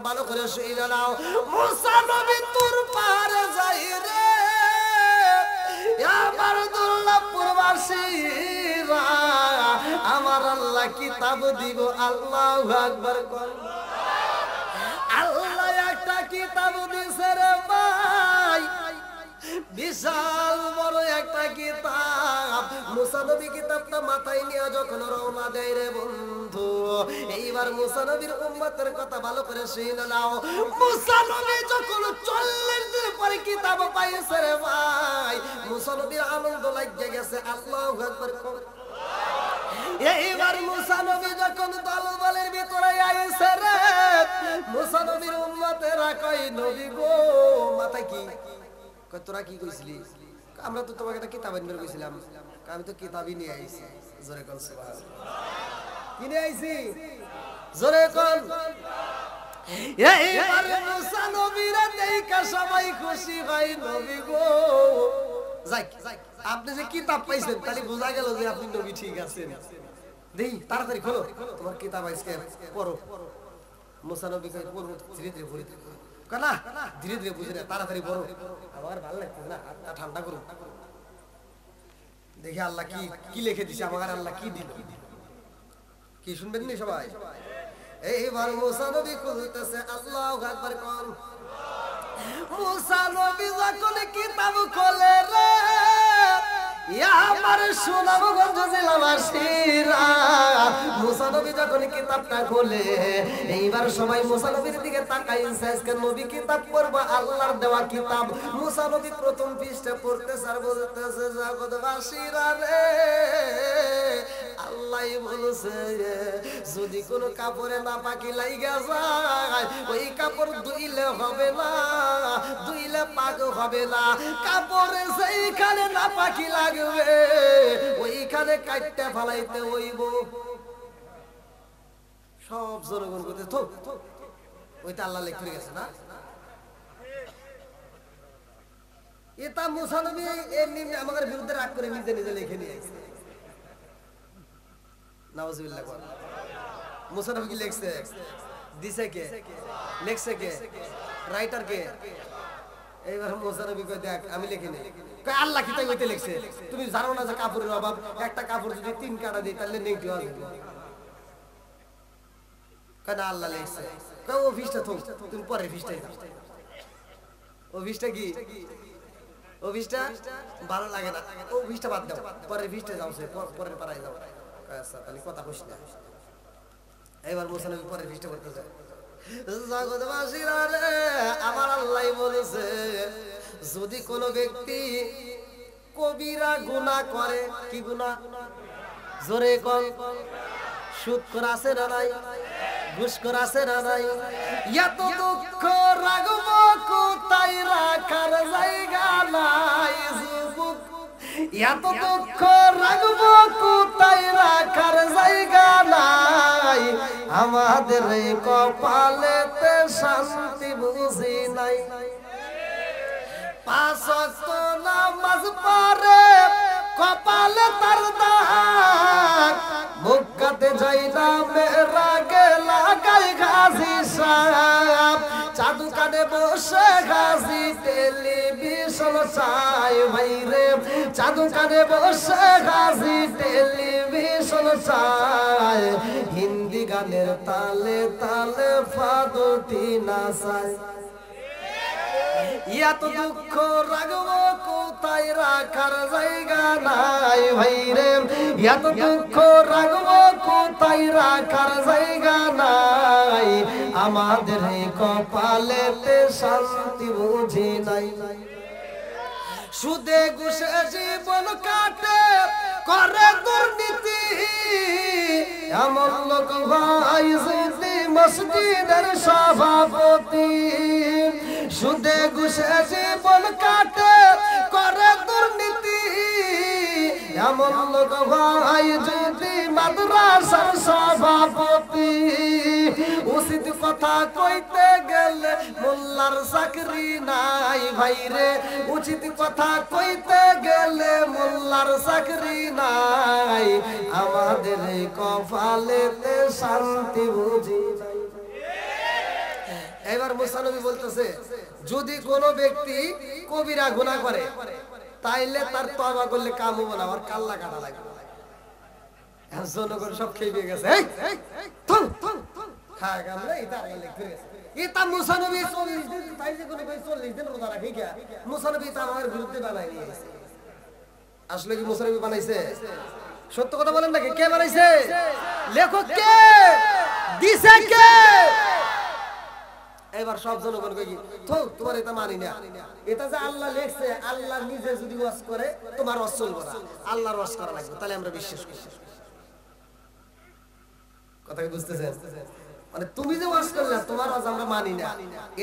ভালো করে শুইনা নাও মুসা নবী তুর পারে যাই রে আমার দুর্লভপুর বাসীরা আমার আল্লাহ কিতাব দিব আল্লাহু আকবার কর আল্লাহ একটা কিতাব দিছে রে ভাই বিশাল বড় একটা কিতাব মুসা নবী কিতাবটা মাথায় নিয়ে যখন রওনা দেয় রে বন্ধু এইবার মুসা নবীর উম্মতের কথা ভালো করে শুনে নাও মুসা নবী যখন 40 দিন পরে কিতাব পাইছে রে ভাই মুসা নবীর আনন্দ লাগে গেছে আল্লাহু আকবার এইবার মুসা নবী যখন দলের ভিতরে আইছে রে মুসা নবীর উম্মতেরা কই নবী গো মাথা কি কই তোরা কি কইছিলি আমরা তো তোমাকে একটা কিতাব আনবার কইছিলাম আমি তো কিতাবই নিয়ে আইছি জোরে কোন সুবহানাল্লাহ কি নিয়ে আইছি জোরে কোন এইবার মুসা নবীরা দেখা সবাই খুশি ভাই নবী গো যাক আপনি যে কিতাব পাইছেন তাহলে বোঝা গেল যে আপনি নবী ঠিক আছেন দেই তাড়াতাড়ি খোলো তোমার কিতাব আজকে পড়ো মুসা নবী কই পড়ো ধীরে ধীরে পড়ি কানা ধীরে ধীরে বুঝে না তাড়াতাড়ি পড়ো আমার ভালো লাগছে না হাতটা ঠান্ডা করো দেখি আল্লাহ কি কি লিখে দিছে আমার আল্লাহ কি দিল কি শুনবেন নি সবাই এইবার মুসা নবী খুলতেছে আল্লাহু আকবার কোন মুসা নবী যখন কিতাব খোলে রে আমার সুনামগঞ্জ জেলাবাসীরা মুসা নবী যখন কিতাবটা খোলে এইবার সবাই মুসা নবীর দিকে তাকাইছে আজকে নবী কিতাব পড়বে আল্লাহর দেওয়া কিতাব মুসা নবী প্রথম পৃষ্ঠা পড়তেছে আর বলতেছে জগৎবাসীরা রে আল্লাহ বলছে যদি কোনো কাপড়ে না পাকি লাইগা যায় ওই কাপড় ধুইলে হবে না ধুইলে পাক হবে না কাপড়ে সেইখানে না পাকি লাগবে ওইখানে কাটতে ফেলাইতে হইব সব জনগণ করতে তো ওইটা আল্লাহ লিখে গেছে না এটা মুসা নবী এমনি আমাদের বিরুদ্ধে রাগ করে নিজে নিজে লিখে নিয়েছে নাউজুবিল্লাহ কোন মুসা নবী কি লিখছে দিছে কে লিখছে কে রাইটার কে এইবার মুসা নবী কই দেখ আমি লিখি নাই কই আল্লাহ কি তাই হইতে লিখছে তুমি জানো না যে কাপড়ের অভাব একটা কাপড় যদি 3 কাটা দেই তাহলে নেগেটিভ হবে কেন আল্লাহ লিখছে কই ও ভিসটা তো তুমি পরে ভিসটাই দাও ও ভিসটা কি ও ভিসটা ভালো লাগে না ও ভিসটা বাদ দাও পরে ভিসটা যাও সে পরের পারায় যাও আচ্ছা তাহলে কথা কইছ না এবার মুসা নবী পরে ভিসটা করতে যায় জগৎবাসীরা রে আমার আল্লাহ বলেছে যদি কোনো ব্যক্তি কবিরা গুনাহ করে কি গুনাহ জোরে কোন সুদ করা আছে না নাই ঘুষ করা আছে না নাই এত দুঃখ রাগব কোথায় রাখার জায়গা নাই যুবক এত দুঃখ রাগব কোথায় রাখার জায়গা নাই আমাদের এই কপালেতে শান্তি বুঝি নাই 5 ওয়াক্ত নামাজ পড়ে কপালে তার দাগ মুক্কাতে যাইনা মেরা গেলা গাই গাজি সাহেব চাদু কানে বসে গাজি টেলিভিশন চাই ভাইরে চাদু কানে বসে গাজি টেলিভিশন চাই হিন্দি গানের তালে তালে ফাদুটি নাচায় এত দুঃখ রাগব কোথায় রাখার জায়গা নাই ভাইরে এত দুঃখ রাগব কোথায় রাখার জায়গা নাই আমাদের কপালেতে শান্তি বুঝি নাই সুদে ঘুষে জীবন কাটে করে দুর্নীতি এমন লোক ভাই যদি মসজিদের সভাপতি সুদে ঘুষে জীবন কাটে করে দুর্নীতি এমন লোক ভাই যদি মাদ্রাসার সভাপতি উচিত কথা কইতে গেলে মোল্লার চাকরি নাই ভাইরে উচিত কথা কইতে গেলে মোল্লার চাকরি নাই আমাদের কপালেতে শান্তি বুঝি নাই এবার মুসা নবী বলতেছে যদি কোনো ব্যক্তি কবিরা গুনাহ করে তাইলে তার তওবা করলে কাম হবে না, আর কাল্লা কাটা লাগবে। এখন জনগণ সব খেয়ে দিয়ে গেছে, এই থম খায় গামলা এটা আল্লাহ লিখে গেছে। এটা মুসা নবী 40 দিন তাইলে কোনো ভাই 40 দিন রোজা রাখে কি মুসা নবী তা আমার বিরুদ্ধে বানাই নিয়েছে। আসলে কি মুসা নবী বানাইছে? সত্য কথা বলেন নাকি? কে বানাইছে? লেখক কে? দিছে কে? এবার সব জনগণ কই কি তো তোমার এটা মানি না, এটা যে আল্লাহ লেখছে, আল্লাহ নিজে যদি ওয়াজ করে তোমার ওয়াজ চলবে না, আল্লাহর ওয়াজ করা লাগবে, তাহলে আমরা বিশ্বাস করি। কথা কি বুঝতেছেন? মানে তুমি যে ওয়াজ করলে তোমার ওয়াজ আমরা মানি না,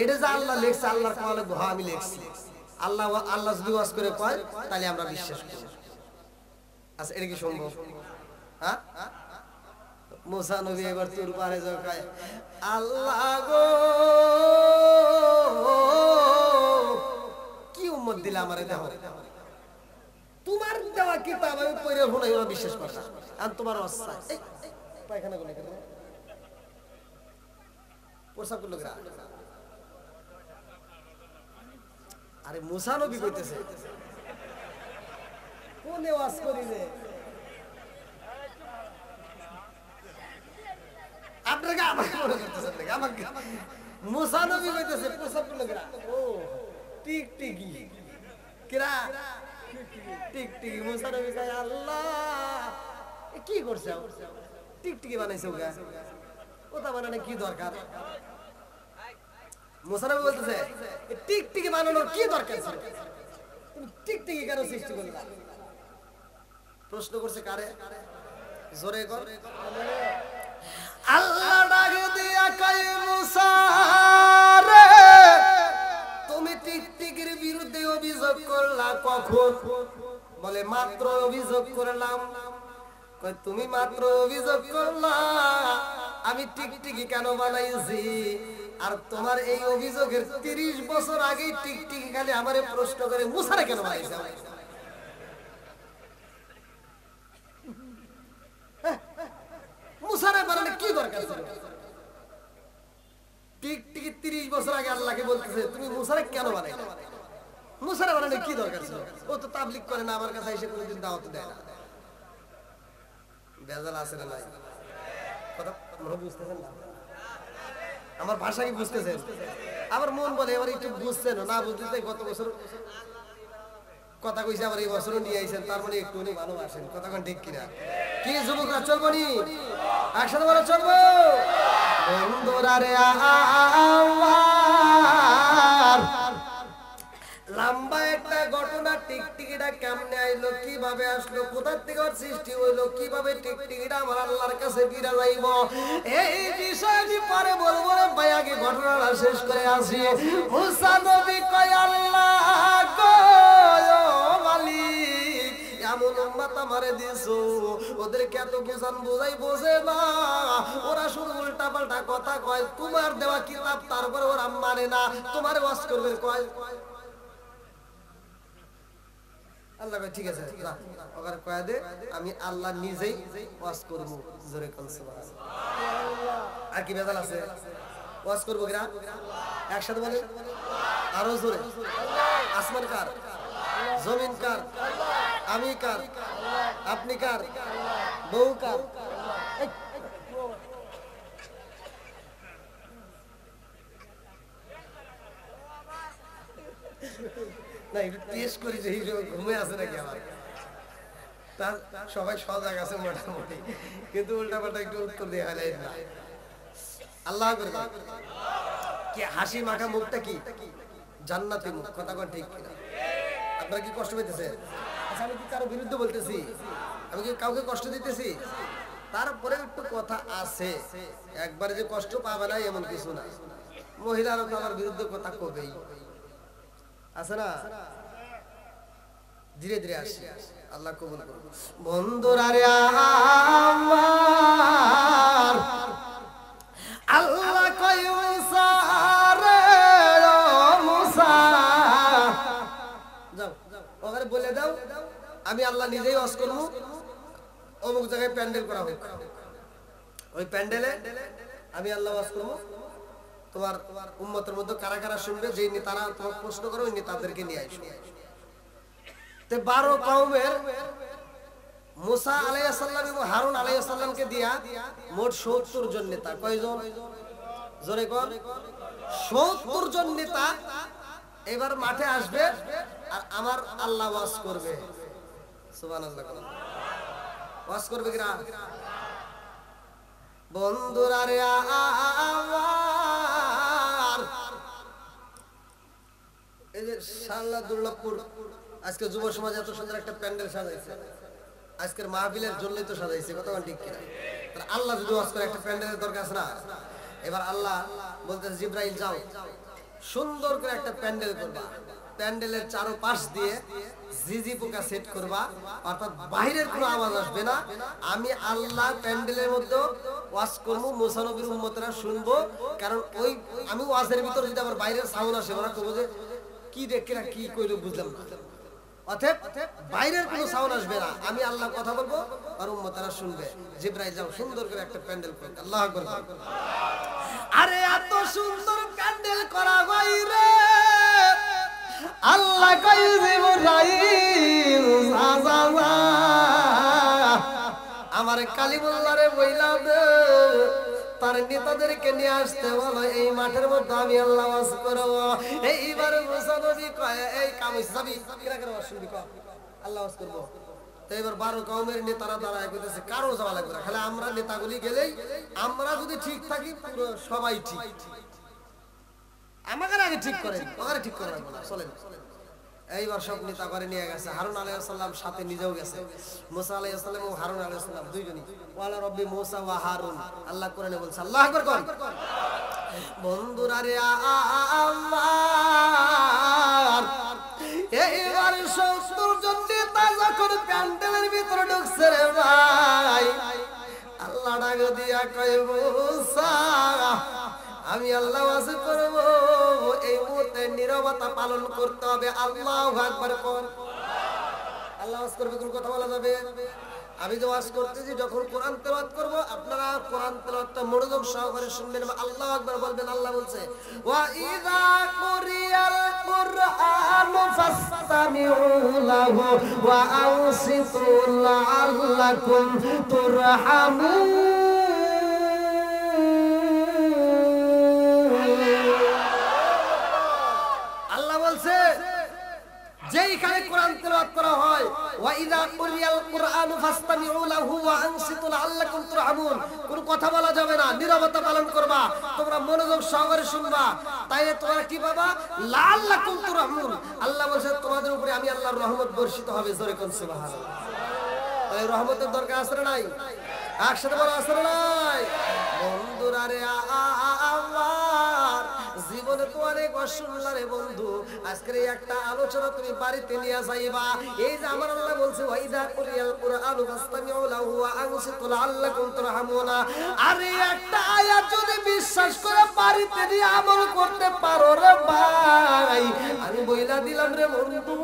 এটা যে আল্লাহ লেখছে, আল্লাহর কোয়া লাগবে, হ্যাঁ আমি লেখছি, আল্লাহ যদি ওয়াজ করে কয় তাহলে আমরা বিশ্বাস করি। আচ্ছা এটা কি সম্ভব? হ্যাঁ মুসা নবী এবার তোর পারে যাও কয় আল্লাহ গো কি উম্মত দিলা আমারে, দেখো তোমার দেওয়া কিতাব আমি পড়ে শোনাই ওরা বিশ্বাস করে না, আর তোমার অবস্থা এই পায়খানা গুলো কেন প্রসাব করলো গরা? আরে মুসা নবী কইতেছে কোনে ওয়াজ করি রে আপনাকে আমাকে মনে করতেছেন নাকি? আমাকে মুসা নবী কইতেছে প্রসাব করলো গরা? ও টিকটিকি কিরা টিকটিকি। মুসা নবী কয় আল্লাহ কি করছে, টিকটিকি বানাইছে ওগা, ওটা বানানো কি দরকার? মুসা নবী বলতেছে টিকটিকি বানানোর কি দরকার ছিল, তুমি টিকটিকি কেন সৃষ্টি করলা? প্রশ্ন করছে কারে? জোরে কর। আল্লাহ ডাকে দিয়া কয় মুসা রে তুমি টিকটিকির বিরুদ্ধে অভিযোগ করলা কখন? বলে মাত্র অভিযোগ করলাম। কয় তুমি মাত্র অভিযোগ করলা আমি টিকটিকি কেন বানাইছি, আর তোমার এই অভিযোগের 30 বছর আগে টিকটিকি খালি আমারে প্রশ্ন করে মুসারে কেন বানাইছে? মুসারে বানানোর কি দরকার ছিল? টিকটিকি 30 বছর আগে আল্লাহকে বলতেছে তুমি মুসারে কেন বানাইলে? মুসারে বানানোর কি দরকার ছিল? ও তো তাবলীগ করে না, আমার কাছে এসে কোনোদিন দাওয়াত দেয় না। বেজাল আছে না নাই? কথা আপনারা বুঝতেছেন না? আমার ভাষা কি বুঝতেছেন? আমার মন বলে এবার একটু বুঝছেন না, বুঝতে গত বছর কথা কইছে, আবার এই বছরও নিয়ে আইছেন, তার মানে একটু উনি ভালোবাসেন। কথা কোন ঠিক কিনা? কি যুবকরা চলবো নি? একসাথে বলো চলবো। বন্ধুরা রে আমার লম্বা একটা ঘটনা, টিকটিকিটা কেমনে আইলো, কিভাবে আসলো, কোথা থেকে ওর সৃষ্টি হইলো, কিভাবে টিকটিকিটা আমার আল্লাহর কাছে ফিরে যাইব, এই বিষয় আমি পরে বলবো রে ভাই, আগে ঘটনাটা শেষ করে আসি। মুসা নবী কয় আল্লাহ গো মালিক এমন উম্মত আমারে দিছো, ওদেরকে এত বুঝান বুঝাই বোঝে না, ওরা শুধু উল্টা পাল্টা কথা কয়, তোমার দেওয়া কিতাব তারপরে ওরা মানে না, তোমার ওয়াজ করবে কয়। আল্লাহ ঠিক আছে ওখানে কয়া দে আমি আল্লাহ নিজেই ওয়াজ করবো। জোরে কোন সুবহানাল্লাহ। আর কি বেজাল আছে? ওয়াজ করবো কিনা? একসাথে বলে আরো জোরে। আসমান কার? জমিন কার? আমি কার? আপনি কার? বউ কার? না একটু টেস্ট করি যে ঘুমে আছে নাকি আমার। সবাই সজাগ আছে মোটামুটি, কিন্তু উল্টা পাল্টা একটু উত্তর দিয়ে হয় না। আল্লাহ কি হাসি মাখা মুখটা কি জান্নাতি মুখ। কথা কোন ঠিক কিনা? আপনারা কি কষ্ট পেতেছে? আচ্ছা আমি কি কারো বিরুদ্ধে বলতেছি? আমি কি কাউকে কষ্ট দিতেছি? তারপরে একটু কথা আছে, একবারে যে কষ্ট পাবে না এমন কিছু না। মহিলারা তো আমার বিরুদ্ধে কথা কবেই, আছে না? ধীরে ধীরে আসি, আল্লাহ কবুল করুন। বন্ধুরা রে আমার আল্লাহ কয় মুসা রে মুসা যাও ওখানে বলে দাও আমি আল্লাহ নিজেই ওয়াজ করব, অমুক জায়গায় প্যান্ডেল করা হোক, ওই প্যান্ডেলে আমি আল্লাহ ওয়াজ করব, তোমার উম্মতের মধ্যে কারা কারা শুনবে, যেই নেতারা তোমার প্রশ্ন করে ওই নেতাদেরকে নিয়ে আসো। 12 কওমের মুসা আলাইহিস সালাম এবং হারুন আলাইহিস সালামকে দিয়া মোট 70 জন নেতা। কয়জন? জোরে কোন? 70 জন নেতা এবার মাঠে আসবে আর আমার আল্লাহ ওয়াজ করবে। সুবহানাল্লাহ। ওয়াজ করবে কিনা? বন্ধুরা রে আমার, এই যে শাল্লা দুর্লভপুর আজকে যুব সমাজ এত সুন্দর একটা প্যান্ডেল সাজাইছে, আজকের মাহফিলের জন্যই তো সাজাইছে, কথা ঠিক কিনা? তাহলে আল্লাহ যদি ওয়াজ করে একটা প্যান্ডেলের দরকার আছে না? এবার আল্লাহ বলতেছে জিবরাইল যাও সুন্দর করে একটা প্যান্ডেল করবা, প্যান্ডেলের চারপাশ দিয়ে জিজি পোকা সেট করবা, অর্থাৎ বাইরের কোনো আওয়াজ আসবে না। আমি আল্লাহ প্যান্ডেলের মধ্যে ওয়াজ করবো, মুসা নবীর উম্মতেরা শুনবো। কারণ ওই আমি ওয়াজের ভিতর যদি আবার বাইরের সাউন্ড আসে ওরা কইবো যে কি দেখে না কি কইলো বুঝলাম না। অতএব বাইরের কোনো সাউন্ড আসবে না, আমি আল্লাহ কথা বলবো আর উম্মতেরা শুনবে। জিবরাইল যাও সুন্দর করে একটা প্যান্ডেল করো। আল্লাহু আকবার। আরে এত সুন্দর প্যান্ডেল করা বাইরে আল্লাহ কই জিবরাইল আমার কালিমুল্লাহরে বইলা দে তার নেতাদেরকে নিয়ে আসতে বলো, এই মাঠের মধ্যে আমি আল্লাহ ওয়াজ করব। এইবার মুসা নবী কয় এই কামিজ যাবি কিরা করে ওয়াজ শুনবি, কয় আল্লাহ ওয়াজ করব। তো এবার 12 কওমের নেতারা দাঁড়ায় কইতেছে কারো যাওয়া লাগবে না, খালি আমরা নেতাগুলি গেলেই আমরা যদি ঠিক থাকি পুরো সবাই ঠিক। আমাকে আগে ঠিক করেন, ওখানে ঠিক করা লাগবে না, চলেন। এইবার সব নেতা করে নিয়ে গেছে। হারুন আলাইহিস সালাম সাথে নিজেও গেছে। মুসা আলাইহিস সালাম ও হারুন আলাইহিস সালাম দুইজনই। ওয়ালা রব্বি মুসা ওয়া হারুন, আল্লাহ কোরআনে বলছে। আল্লাহু আকবার কোন। বন্ধুরা রে আমার, এইবার 70 জন নেতা যখন প্যান্ডেলের ভিতরে ঢুকছে রে ভাই, আল্লাহ ডাক দিয়া কয় মুসা আমি আল্লাহ ওয়াজ করব, এই মুহূর্তে নীরবতা পালন করতে হবে। আল্লাহু আকবার কোন। আল্লাহ ওয়াজ করবে, কোন কথা বলা যাবে? আমি যে ওয়াজ করতেছি যখন কোরআন তেলাওয়াত করব আপনারা কোরআন তেলাওয়াতটা মনোযোগ সহকারে শুনবেন। আল্লাহু আকবার বলবেন। আল্লাহ বলছে ওয়া ইযা কুরিয়াল কুরআনু ফাসতামিউ লাহু ওয়া আনসিতু লাআল্লাকুম তুরহামুন। যেইখানে কোরআন তেলাওয়াত করা হয় ওয়া ইযা কুরিয়াল কুরআনু ফাসতামিউ লাহু ওয়া আনসিতু লাআল্লাকুম তুরহামুন, কোন কথা বলা যাবে না, নীরবতা পালন করবা, তোমরা মনোযোগ সহকারে শুনবা, তাইলে তোমরা কি পাবা? লাআল্লাকুম তুরহামুন। আল্লাহ বলেছে তোমাদের উপরে আমি আল্লাহর রহমত বর্ষিত হবে। জোরে কোন সুবহানাল্লাহ। তাই রহমতের দরকার আছে না নাই? একসাথে বলো আছে না নাই? বন্ধুরা রে আমার, জীবনে তো অনেক অশুনলা রে বন্ধু, আজকের এই একটা আলোচনা তুমি বাড়িতে নিয়ে যাইবা। এই যে আমার আল্লাহ বলছে ওয়াইদা কুরিয়াল কুরআনু ফাসতামিউ লাহু ওয়া আনসিতু লাআল্লাকুম তুরহামুনা, আরে একটা আয়াত যদি বিশ্বাস করে বাড়িতে নিয়ে আমল করতে পারো রে ভাই, আমি বইলা দিলাম রে বন্ধু,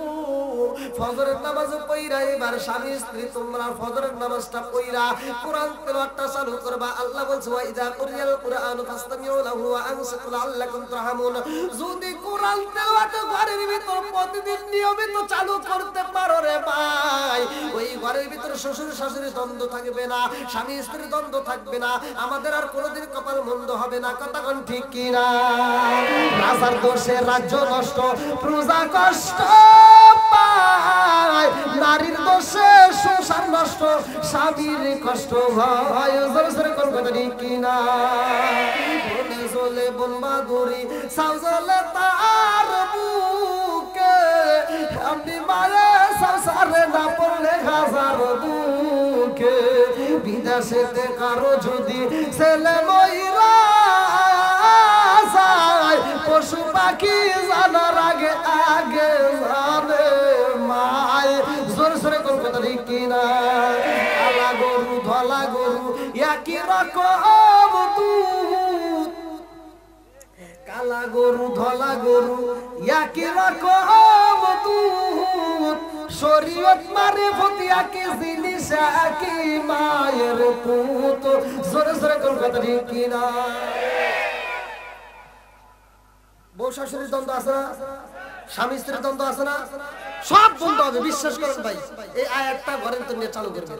ফজরের নামাজ পড়া এবার স্বামী স্ত্রী তোমরা ফজরের নামাজটা পড়া কোরআন তেলাওয়াতটা চালু করবা। আল্লাহ বলছে ওয়াইদা কুরিয়াল কুরআনু ফাসতামিউ লাহু ওয়া আনসিতু লাআল্লাকুম তুরহামুন। যদি কোরআন তেলাওয়াত ঘরের ভিতর প্রতিদিন নিয়মিত চালু করতে পারো রে ভাই, ওই ঘরের ভিতর শ্বশুর শাশুড়ি দ্বন্দ্ব থাকবে না, স্বামী স্ত্রী দ্বন্দ্ব থাকবে না, আমাদের আর কোনোদিন কপাল মন্দ হবে না। কথা কোন ঠিক কি না? রাজার দোষে রাজ্য নষ্ট, প্রজা কষ্ট পায়, নারীর দোষে সংসার নষ্ট, স্বামীর কষ্ট হয়। জোরে কোন কথা ঠিক কি না? বনে চলে বনবাদুরি সাজলে তার বুকে, আমি মায়ে সংসারে না পড়লে হাজার দুঃখে, বিদেশেতে কারো যদি ছেলে মইরা যায়, পশু পাখি জানার আগে আগে জানে মায়। জোরে সোরে কোন কথা ঠিক কিনা? কালা গরু ধলা গরু একই রকম দুধ, কালা গরু ধলা গরু একই রকম দুধ, শরীয়ত মানে প্রতি একই জিনিস একই মায়ের পুত। জোরে সোরে কোন কথা ঠিক কিনা? বউ শাশুড়ির দ্বন্দ্ব আছে না, স্বামী স্ত্রীর দ্বন্দ্ব আছে না, সব বন্ধ হবে। বিশ্বাস করেন ভাই, এই আয়াতটা ঘরের তো নিয়ে চালু করবেন।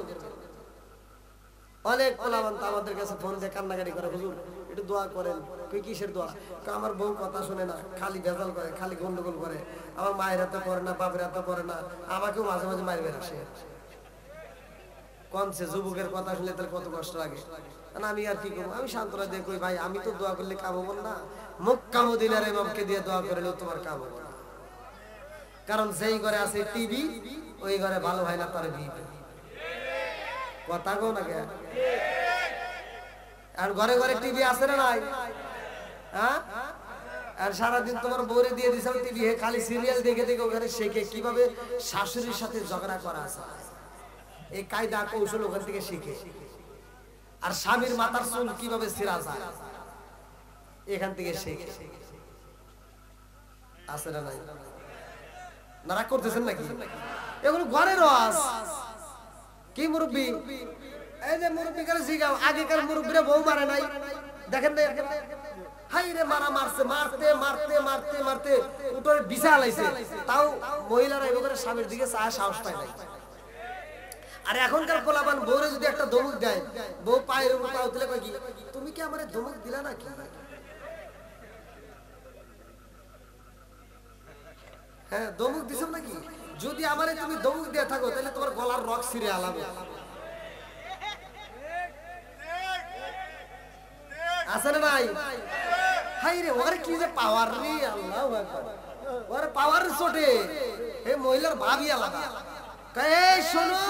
অনেক পোলাপান তো আমাদের কাছে ফোন দিয়ে কান্নাকাটি করে, হুজুর একটু দোয়া করেন। কই কিসের দোয়া? আমার বউ কথা শুনে না, খালি ভেজাল করে, খালি গন্ডগোল করে, আমার মায়ের হাতে করে না, বাপের হাতে করে না, আমাকেও মাঝে মাঝে মারবে আসে। কমছে যুবকের কথা শুনলে তার কত কষ্ট লাগে। আমি আর কি করবো, আমি সান্ত্বনা দিয়ে কই ভাই আমি তো দোয়া করলে কাম হবো না, মক্কা মদিনার ইমামকে দিয়ে দোয়া করলেও তোমার কাম হবো না। কারণ যেই ঘরে আছে টিভি, ওই ঘরে ভালো হয় না তার বিয়ে। কথা কও না কে? আর ঘরে ঘরে টিভি আছে না নাই? হ্যাঁ, আর সারাদিন তোমার বউরে দিয়ে দিছাও টিভি, হে খালি সিরিয়াল দেখে দেখে ওখানে শেখে কিভাবে শাশুড়ির সাথে ঝগড়া করা আছে। এই কায়দা কৌশল ওখান থেকে শিখে। আর স্বামীর মাথার চুল কিভাবে ছিঁড়া যায় এখান থেকে শিখে। আছে না নাই? নারা করতেছেন নাকি? এগুলো ঘরের ওয়াজ। কি মুরব্বি? এই যে মুরব্বি করে জিগাও, আগেকার মুরব্বিরা বউ মারে নাই, দেখেন না? হাই রে মারা মারছে, মারতে মারতে মারতে মারতে উঠোরে বিছাল আইছে, তাও মহিলারা এভাবে স্বামীর দিকে চায় সাহস পায় নাই। আর এখনকার পোলাপান বউরে যদি একটা ধমক দেয়, বউ পায়ের উপর পা তুলে কয় কি, তুমি কি আমারে ধমক দিলা নাকি? হ্যাঁ, ধমক দিছো নাকি? যদি আমারে তুমি ধমক দিয়ে থাকো তাহলে তোমার গলার রক ছিঁড়ে আলাবে। আছে না নাই? হাই রে, ওরে কি যে পাওয়ার রে, আল্লাহু আকবার। ওরে পাওয়ার চোটে এই মহিলার ভাবই আলাদা। এই শোনো,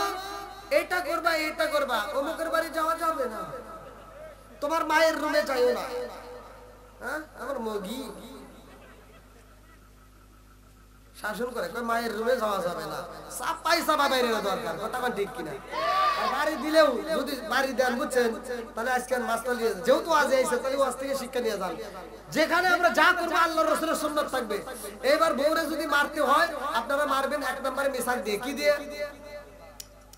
এটা করবা এটা করবা, অমুকের বাড়ি যাওয়া যাবে না, তোমার মায়ের রুমে যাইও না। হ্যাঁ, আমার মগি শাসন করে, মায়ের রুমে যাওয়া যাবে না, চাপাই চাপা বাইরে দরকার। কথা ঠিক কিনা? আর বাড়ি দিলেও যদি বাড়ি দেন, বুঝছেন, তাহলে আজকে মাস্টার নিয়ে যেহেতু আজ এসে, তাহলে আজ থেকে শিক্ষা নিয়ে যান। যেখানে আমরা যা করবো আল্লাহর রাসূলের সুন্নাত থাকবে। এবার বউরে যদি মারতে হয়, আপনারা মারবেন এক নম্বরে মেসাক দিয়ে। কি দিয়ে?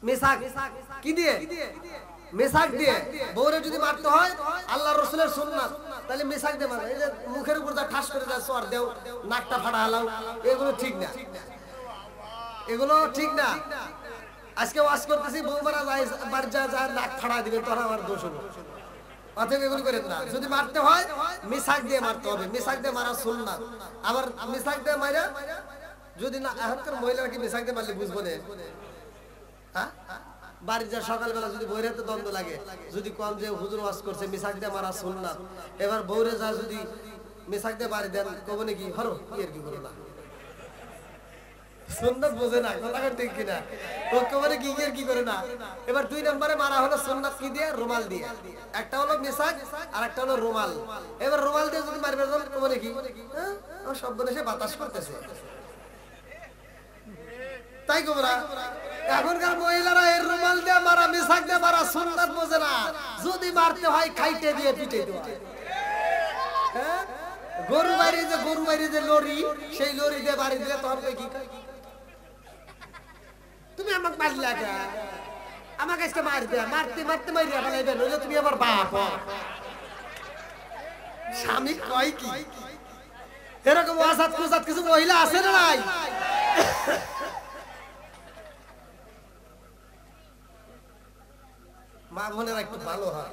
মেসাক। কি দিয়ে? মেসাক দিয়ে। বউরে যদি মারতে হয় আল্লাহর রাসূলের সুন্নাত, তাহলে মেসাক দিয়ে মারবে। এই যে মুখের উপর যা ঠাস করে যায়, সর দেও, নাকটা ফাটা হালাও, এগুলো ঠিক না, এগুলো ঠিক না। আজকে ওয়াজ করতেছি, বউ মারা যায়, বাড়ি যা যা নাক ফাড়া দিবেন, তখন আমার দোষ হলো। অতএব এগুলো করেন না। যদি মারতে হয় মেসাক দিয়ে মারতে হবে, মেসাক দিয়ে মারা সুন্নাত। আবার মেসাক দিয়ে মারা যদি না, এখনকার মহিলারা কি মেসাক দিয়ে মারলে বুঝবো না? হ্যাঁ, বাড়ি যা সকালবেলা যদি বউরে হাতে দ্বন্দ্ব লাগে, যদি কম যে হুজুর ওয়াজ করছে মেসাক দিয়ে মারা সুন্নাত, এবার বউরে যা যদি মেসাক দিয়ে বাড়ি দেন, কব নাকি হরো এর কি করো না, সুন্নাত বোঝে না। কথা ঠিক কিনা? ও কবরে কি এর কি করে না। এবার দুই নম্বরে মারা হলো সুন্নাত কি দিয়ে? রুমাল দিয়ে। একটা হলো মেসাক আর একটা হলো রুমাল। এবার রুমাল দিয়ে যদি মারবে, কবরে কি ও শব্দ এসে বাতাস করতেছে, তাই কবরা। এখনকার মহিলারা এর রুমাল দিয়ে মারা, মেসাক দিয়ে মারা সুন্নাত বোঝে না। যদি মারতে হয় খাইতে দিয়ে পিটে দেওয়া। হ্যাঁ, গরু বাড়ি যে লরি, সেই লরি দিয়ে বাড়ি দিলে তখন কি, তুমি আমাকে মারলা কে? আমাকে আজকে মারবে, মারতে মারতে মারিয়া ফেলাইবে, নইলে তুমি আমার বাপ। স্বামী কয় কি? এরকম ওয়াসাত কুসাত কিছু মহিলা আছে না নাই? মা বোনেরা একটু ভালো হয়,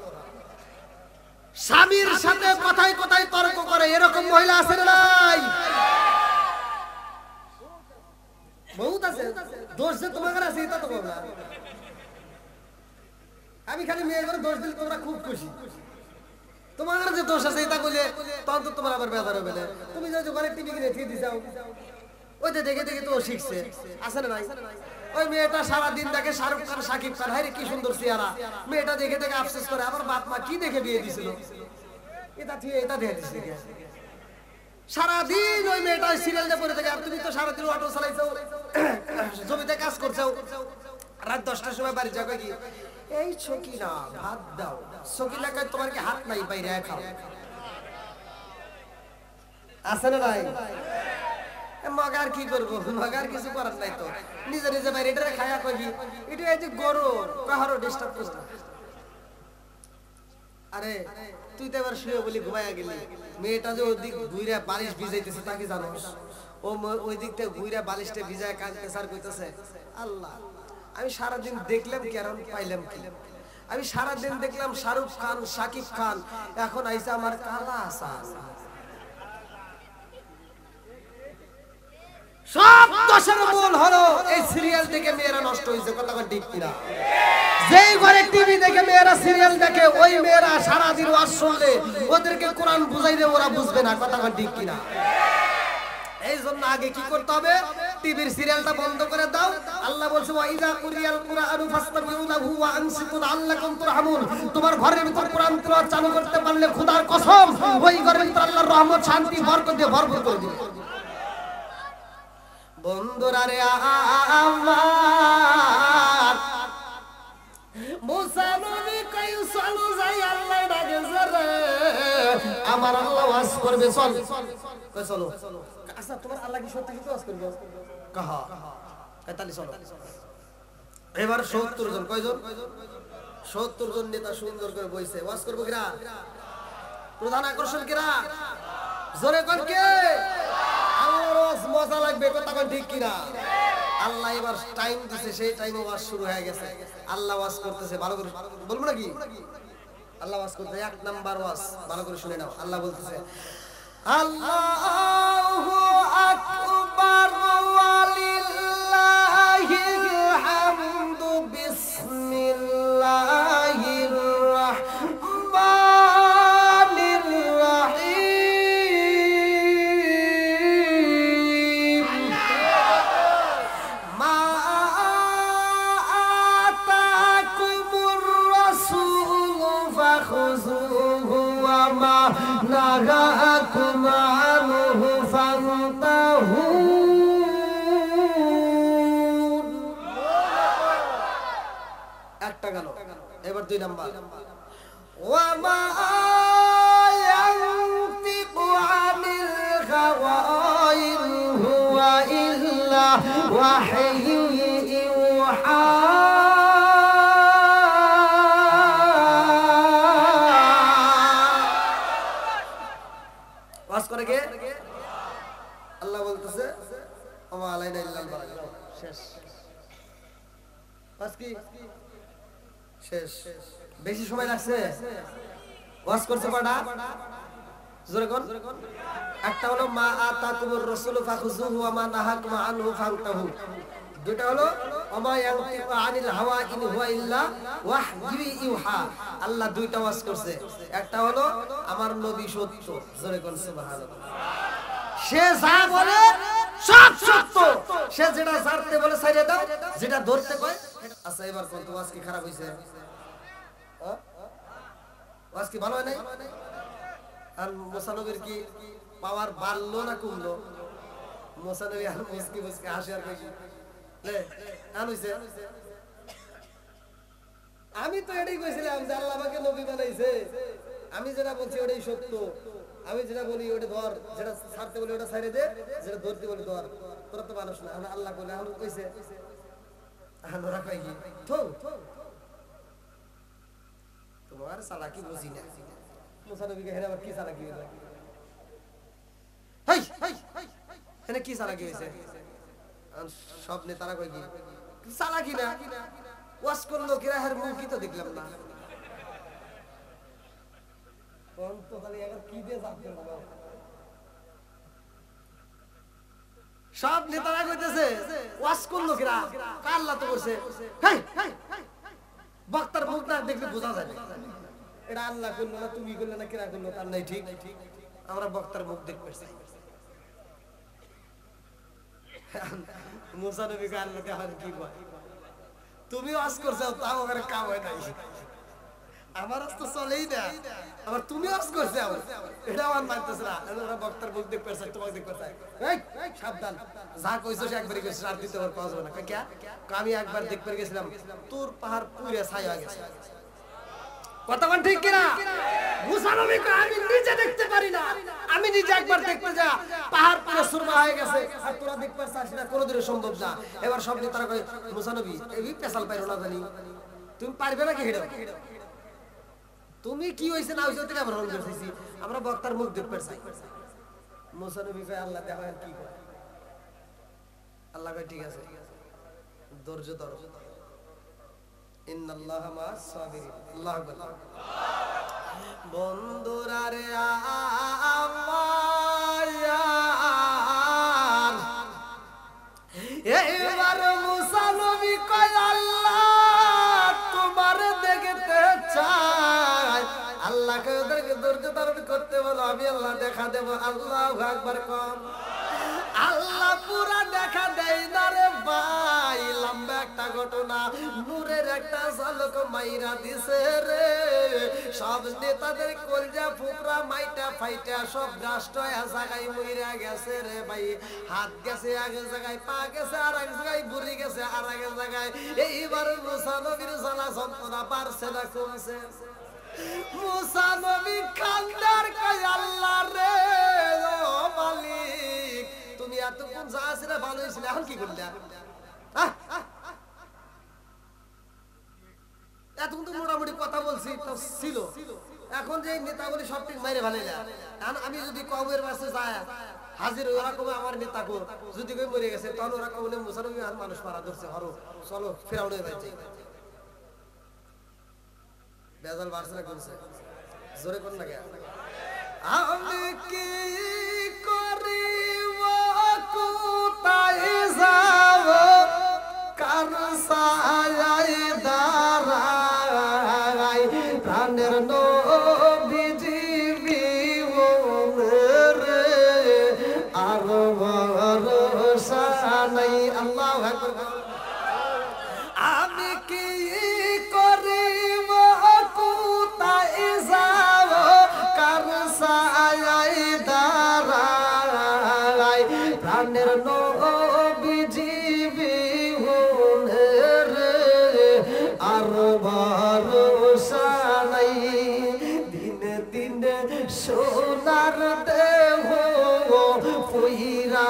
স্বামীর সাথে কথায় কথায় তর্ক করে, এরকম মহিলা আছে না নাই? বহুত আছে। দোষ যে তোমার আছে এটা তো বলনা। আমি খালি মেয়েদের দোষ দিলে তোমরা খুব খুশি। তোমার যে দোষ আছে এটা বলে তখন তো তোমার আবার বেজার হবে না। তুমি যে ঘরে টিভি কিনে দিয়ে দিছাও, ওইটা দেখে দেখে তো শিখছে। আছে না নাই? ওই মেয়েটা সারাদিন দেখে শাহরুখ খান, শাকিব খান, হায় কি সুন্দর চেহারা, মেয়েটা দেখে দেখে আফসোস করে, আবার বাপ মা কি দেখে বিয়ে দিছিল, এটা দেখে দিচ্ছে। সারাদিন ওই মেয়েটা সিরিয়াল দিয়ে পড়ে থাকে, আর তুমি তো সারাদিন অটো চালাইছো, জমিতে কাজ করছো, রাত 10টার সময় বাড়ি যাবে কি, এই সকিনা ভাত দাও, সকিনা কয় তোমার কি হাত নাই, বাইরে খাও। আছে না নাই? মগার কি করবো, মগার কিছু করার নাই তো, নিজে নিজে বাইরে এটা খায়া কবি, এটা এই যে গরম কাহারও ডিস্টার্ব করছে। আরে তুই তো এবার শুয়ে বলি ঘুমাইয়া গেলি, মেয়েটা যে ওই দিক ঘুইরা বালিশ ভিজাইতেছে তা কি জানোস? ও ওই দিকটা ঘুইরা বালিশটা ভিজায় কাঁদতেছে আর কইতেছে আল্লাহ আমি সারাদিন দেখলাম কি আর পাইলাম কি? আমি সারাদিন দেখলাম শাহরুখ খান, শাকিব খান, এখন আইসা আমার কালা আসান। সব দোষের মূল হলো এই সিরিয়াল দেখে মেয়েরা নষ্ট হয়েছে। কথা ঠিক কিনা? যেই ঘরে টিভি দেখে মেয়েরা সিরিয়াল দেখে ওই মেয়েরা সারাদিন ওয়াজ শুনলে ওদেরকে কোরআন বুঝাইলে ওরা বুঝবে না। কথা ঠিক কিনা? এই জন্য আগে কি করতে হবে? টিভির সিরিয়ালটা বন্ধ করে দাও। আল্লাহ বলছে ওয়াইজা কুরিয়াল কুরআনু ফাসতামিউ লাহু ওয়া আনসিতু লাআল্লাকুম তুরহামুন। তোমার ঘরের ভিতর কোরআন তেলাওয়াত চালু করতে পারলে খোদার কসম ওই ঘরের ভিতর আল্লাহর রহমত, শান্তি, বরকত দিয়ে ভরপুর করে দিবে। বন্ধুরা রে আমার, মুসা নবী কই চলো যাই, আল্লাহ ডাকেছে রে আমার আল্লাহ ওয়াজ করবে, চল কই চলো। আচ্ছা তোমার আল্লাহ কি সত্যি কি ওয়াজ করবে? কাহা তাহলে চলো। এবার 70 জন, কয়জন? 70 জন নেতা সুন্দর করে বইছে, ওয়াজ করবে কিরা? প্রধান আকর্ষণ কিরা? জোরে কোন কে? আল্লাহর ওয়াজ মজা লাগবে। কথা কোন ঠিক কিনা? আল্লাহ এবার টাইম দিছে, সেই টাইমে ওয়াজ শুরু হয়ে গেছে। আল্লাহ ওয়াজ করতেছে, ভালো করে বলবো নাকি? আল্লাহ ওয়াজ করতেছে, এক নাম্বার ওয়াজ, ভালো করে শুনে নাও। আল্লাহ বলতেছে আল্লাহু আকবার ওয়ালিল্লাহিল হামদু বিসমিল্লাহির রাহমানির রাহিম মা আতাকুমুর রাসূলু ফাখুযুহু ওয়া মা নাহাকুম আনহু ফান্তাহু। একটা গেল, এবার 2 নাম্বার ওয়া মা ইয়ানতিকু আনিল হাওয়া ইন হুয়া ইল্লা ওয়াহয়ু ইউহা। ওয়াজ করে কে? আল্লাহ বলতেছে ওমা আলাইনা ইল্লাল বালাগ। শেষ। ওয়াজ কি শেষ? বেশি সময় লাগছে? ওয়াজ করছে কয়টা? জোরে কোন? একটা হলো মা আতাকুমুর রাসূলু ফাখুযুহু ওয়া মা নাহাকুম আনহু ফান্তাহু। দুটো হলো ওমা ইয়ানতিকু আনিল হাওয়া ইন হুয়া ইল্লা ওয়াহয়ু ইউহা। আল্লাহ দুইটা ওয়াজ করছে। একটা হলো আমার নবী সত্য। জোরে কোন সুবহানাল্লাহ। সে যা বলে সব সত্য, সে যেটা ছাড়তে বলে ছাইড়ে দাও, যেটা ধরতে কয়। আচ্ছা এবার কোন ওয়াজ কি খারাপ হইছে? ওয়াজ কি ভালো হয় নাই? আর মুসা নবীর কি পাওয়ার বাড়লো না কমলো? মুসা নবী আর মুসকি মুসকি হাসি আর কই লে আন হইছে। আমি তো এটাই কইছিলাম যে আল্লাহ আমাকে নবী বানাইছে, আমি যেটা বলছি ওটাই সত্য, আমি যেটা বলি ওটা ধর, যেটা ছাড়তে বলি ওটা ছাইড়ে দে, যেটা ধরতে বলি ধর। তোরা তো মানুষ না, আল্লাহ কইলে এখন কইছে ওরা কয় কি থো তোমার চালাকি বুঝি না। মুসা নবীকে হেরে আবার কি চালাকি হইল? হেই হেনে কি চালাকি হইছে? সব নেতারা কয় কি চালাকি না, ওয়াজ করলো কিরা হের মুখই তো দেখলাম না। কোন তো খালি এখন কি দিয়ে জাত করব? সব নেতারা কইতেছে ওয়াজ করলো কিরা? আল্লাহ তো করছে। হেই বক্তার মুখ না দেখলে বোঝা যায় এটা আল্লাহ করলো না তুমি করলে না কিরা করলো তার নাই ঠিক। আমরা বক্তার মুখ দেখতে পাচ্ছি। মুসা নবী কে আল্লাহকে আর কি কয়? তুমি ওয়াজ করছো তাও আমার কাম হয় নাই, আমার তো চলেই না, আবার তুমি ওয়াজ করছো এটা আমার মানতেছ না। আমরা বক্তার মুখ দেখতে পাচ্ছি, তোমাকে দেখতে পাচ্ছি। এই সাবধান, যা কইছো সে একবারই কইছিস, আর দ্বিতীয়বার পাওয়া যাবে না। কে? আমি একবার দেখতে গেছিলাম, তোর পাহাড় পুরে ছাই হয়ে গেছে। কথা কোন ঠিক কিনা? মুসা নবী কে আমি নিজে দেখতে পারি না, আমি নিজে একবার দেখতে যা পাহাড় পুরো সুরমা হয়ে গেছে, আর তোরা দেখতে পারছিস না, কোনোদিনও সম্ভব না। এবার সব নেতারা কয় মুসা নবী এই পেছাল পাইরো না জানি, তুমি পারবে নাকি হেডে? তুমি কি হইছে না হইছে থেকে আমরা রং করতেছি আমরা বক্তার মুখ দেখতে চাই মুসা নবী কয় আল্লাহ দেখেন কি করে আল্লাহ কয় ঠিক আছে ধৈর্য ধরো ইন্নাল্লাহা মা'আস সাবিরিন আল্লাহু আকবার বন্ধুরা রে আমার এইবার মুসা নবী কয় আল্লাহ তোমার দেখতে চাই আল্লাহকে ওদেরকে ধৈর্য ধারণ করতে বলো আমি আল্লাহ দেখা দেব আল্লাহু আকবার কোন আল্লাহ পুরা দেখা দেয় না রে ভাই লম্বা একটা ঘটনা নূরের একটা ঝলক মাইরা দিছে রে সব নেতাদের কলজা ফুকরা মাইটা ফাইটা সব রাষ্ট্র এক জায়গায় মইরা গেছে রে ভাই হাত গেছে এক জায়গায় পা গেছে আর এক জায়গায় বুড়ি গেছে আর এক জায়গায় এইবার মুসা নবীর জ্বালা যন্ত্রণা বাড়ছে না কমছে মুসা নবী কান্দার কয় আল্লাহ রে ও মালিক তুমি এতক্ষণ যা ছিল ভালো হয়েছিল এখন কি করলে এতক্ষণ তো মোটামুটি কথা বলছি তো ছিল এখন যে নেতাগুলি সব ঠিক মাইরে ভালাইলা আমি যদি কমের পাশে যায় হাজির ওরা কমে আমার নেতা কো যদি কই মরে গেছে তখন ওরা কমলে মুসা নবী আর মানুষ মারা ধরছে হরো চলো ফেরাউনের বাড়ি বেজাল বাড়ছে না কমছে জোরে কোন লাগে আমি কি করিব কোথায় যাব কার সায়ায় দাঁড়াই প্রাণের নবীজি বিবরে আর ভরসা নাই আল্লাহু আকবার আমি কি করিব কোথায় যাব কার সায়ায় দাঁড়াই প্রাণের নবীজি বিবরে আর ভরসা নাই দিনে দিনে সোনার দেহ পুইরা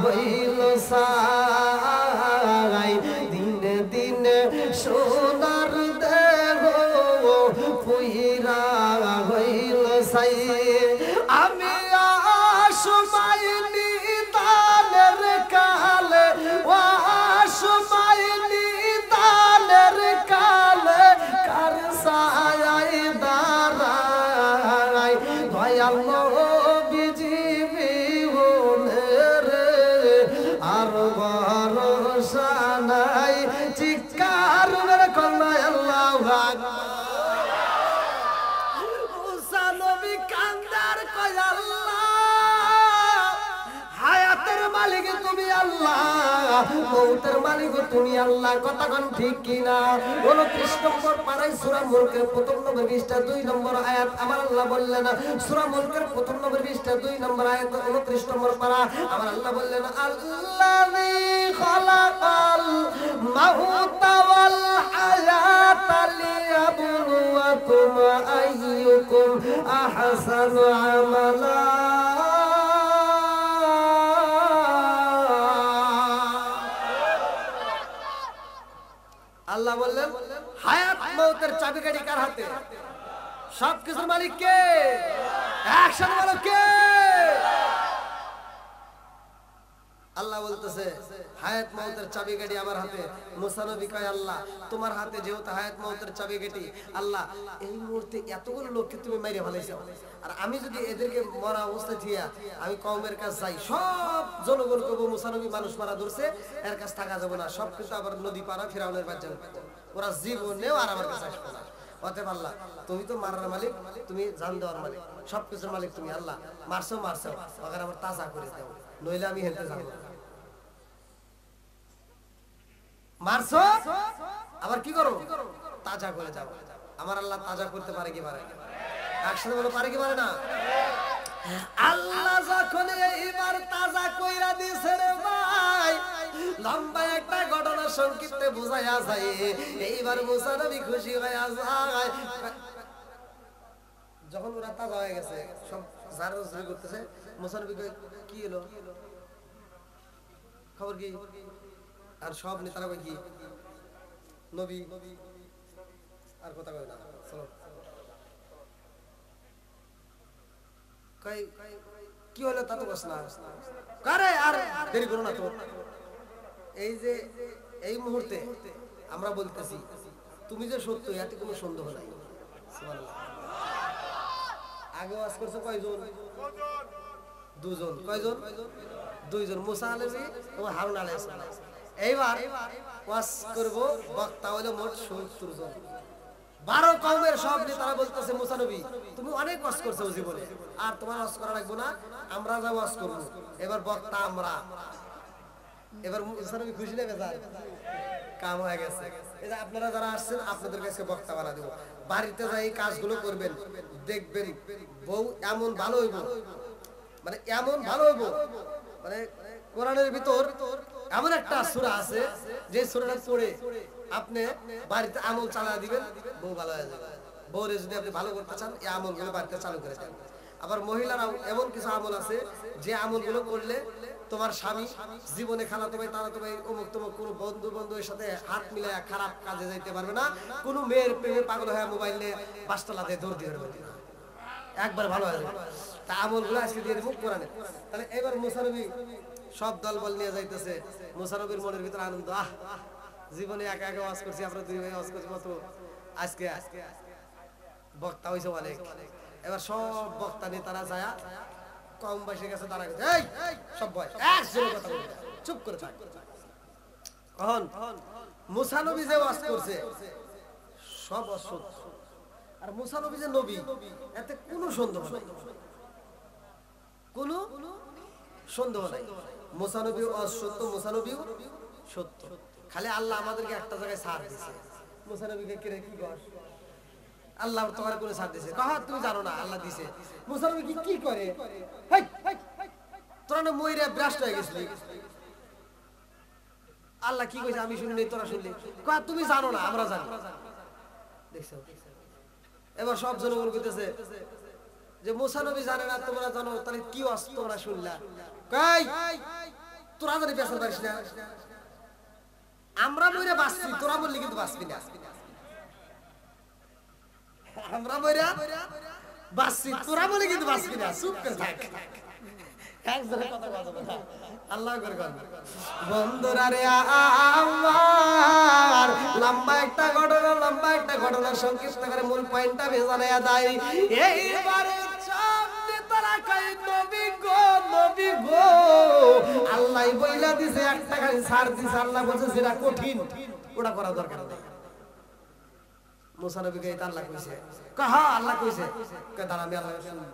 হইল সাই দিনে দিনে সোনার দেহ পুইরা হইল সাই আমি আসময় নিদানের কালে আসময় নিদানের কালে কার সায়ায় দাঁড়াই দয়াল নবীজি বিবরে আর ভরসা নাই চিৎকার মেরে কন্যা আল্লাহু আকবার মুসা নবী কান্দার কয় আল্লাহ হায়াতের মালিক তুমি আল্লাহ মৌতের মালিক তুমি আল্লাহ কথা কোন ঠিক কিনা 29 নম্বর পারায় সূরা মুলকের প্রথম নম্বর 2 নম্বর আয়াত আমার আল্লাহ বললেন সূরা মুলকের প্রথম নম্বর 2 নম্বর আয়াত 29 নম্বর পারা আমার আল্লাহ বললেন আল্লাযী খালাকাল মাউতা ওয়াল হায়াতা লিয়াবলুয়াকুম আইয়ুকুম আহসানু আমালা আল্লাহ বললেন হায়াত মওতের চাবিকাঠি কার হাতে সবকিছুর মালিক কে একসাথে বলো কে আল্লাহ বলতেছে হায়াত মওতের চাবিকাঠি আমার হাতে মুসা নবী কয় আল্লাহ তোমার হাতে যেহেতু হায়াত মওতের চাবিকাঠি আল্লাহ এই মুহূর্তে এতগুলো লোককে তুমি মাইরে ফেলাইছো আর আমি যদি এদেরকে মরা অবস্থায় থিয়া আমি কওমের কাছে যাই সব জনগণ কব মুসা নবী মানুষ মারা ধরছে এর কাছে থাকা যাবে না সব কিছু আবার নদী পারা ফিরাউনের বাচ্চা ওরা জীবনেও আর আমার কাছে আসবে না অতএব আল্লাহ তুমি তো মারার মালিক তুমি জান দেওয়ার মালিক সবকিছুর মালিক তুমি আল্লাহ মারছো মারছো ওখানে আমার তাজা করে দাও নইলে আমি হেলতে যাবো মারছো আবার কি করো তাজা করে যাও আমার আল্লাহ তাজা করতে পারে কি পারে একসাথে বলো পারে কি পারে না আল্লাহ যখন এইবার তাজা কইরা দিছে রে ভাই লম্বা একটা ঘটনা সংক্ষিপ্তে বোঝায়া যায় এইবার মুসা নবী খুশি হয়ে যায় যখন ওরা তাজা হয়ে গেছে সব জারজরি করতেছে মুসা নবী কি হলো খবর কি আর সব নেতারা কই কি নবী আর কথা কই না চলো কই কি হলো তা তো বস না কারে আর দেরি করো না তো এই যে এই মুহূর্তে আমরা বলতেছি তুমি যে সত্য এতে কোনো সন্দেহ নাই সুবহানাল্লাহ আগে ওয়াজ করছো কয়জন দুজন কয়জন দুইজন মুসা আলাইহি ও হারুন আলাইহিস সালাম এইবার ওয়াজ করব বক্তা হলো মোট 70 জন 12 কওমের সব নেতারা বলতেছে মুসা নবী তুমি অনেক ওয়াজ করছো জীবনে আর তোমার ওয়াজ করা লাগবে না আমরা যা ওয়াজ করব এবার বক্তা আমরা এবার মুসা নবী খুশি না বেজার কাম হয়ে গেছে এই যে আপনারা যারা আসছেন আপনাদের কাছে বক্তা বানা দেব বাড়িতে যাই কাজগুলো করবেন দেখবেন বউ এমন ভালো হইব মানে এমন ভালো হইব মানে কোরআনের ভিতর এমন একটা সূরা আছে যে সূরাটা পড়ে আপনি বাড়িতে আমল চালা দিবেন বউ ভালো হয়ে যাবে বউরে যদি আপনি ভালো করতে চান এই আমলগুলো বাড়িতে চালু করে দেন আবার মহিলারাও এমন কিছু আমল আছে যে আমলগুলো করলে তোমার স্বামী জীবনে খালা তোমায় তারা তোমায় অমুক তমুক কোনো বন্ধুর সাথে হাত মিলায় খারাপ কাজে যাইতে পারবে না কোনো মেয়ের প্রেমে পাগল হয়ে মোবাইল নিয়ে বাসতলাতে দৌড় দিয়ে পারবে না একবার ভালো হয়ে যাবে তা আমলগুলো আজকে দিয়ে দেবো কোরআনে তাহলে এবার মুসা নবী সব দলবল নিয়ে যাইতেছে মুসা নবীর মনের ভিতরে আনন্দ জীবনে একা একা ওয়াজ করছি আমরা দুই ভাই ওয়াজ করছি মতো আজকে বক্তা হইছে অনেক এবার সব বক্তা নেতারা যায় কম বয়সে গেছে তারা এই সব বয় একজনের কথা বলবে চুপ করে থাক কখন মুসা নবী যে ওয়াজ করছে সব অসত্য আর মুসা নবী যে নবী এতে কোনো সন্দেহ নাই কোনো সন্দেহ নাই মুসা নবী অসত্য মুসা নবী সত্য খালি আল্লাহ আমাদেরকে একটা জায়গায় ছাড় দিয়েছে মুসা নবীকে কি কর আল্লাহ তোমার কোন ছাড় দিয়েছে কহ তুমি জানো না আল্লাহ দিয়েছে মুসা নবী কি করে তোরা না মইরা ভ্রষ্ট হয়ে গেছিলি আল্লাহ কি কইছে আমি শুনি নাই তোরা শুনলি কহ তুমি জানো না আমরা জানি দেখছো এবার সব জনগণ কইতেছে যে মুসা নবী জানে না তোমরা জানো তাহলে কি ওয়াজ তোমরা শুনলা কই তোরা জানি পেছন পারিস না আমরা মইরা বাঁচছি তোরা বললি কিন্তু বাঁচবি না আমরা মইরা বাঁচছি তোরা বলি কিন্তু বাঁচবি না চুপ করে থাক একজনের কথা বলবো না আল্লাহু আকবার বন্ধুরা রে আমার লম্বা একটা ঘটনা সংক্ষিপ্ত করে মূল পয়েন্টটা ভেজালে দেয় এইবারে সামনে তারা কই নবী গো আল্লাহই বইলা দিছে একটা খালি ছাড় দিছে আল্লাহ বলছে যেটা কঠিন ওটা করা দরকার নেই মুসা নবীকে এটা আল্লাহ কইছে কহা আল্লাহ কইছে কয় দাঁড়া আমি আল্লাহ শুনি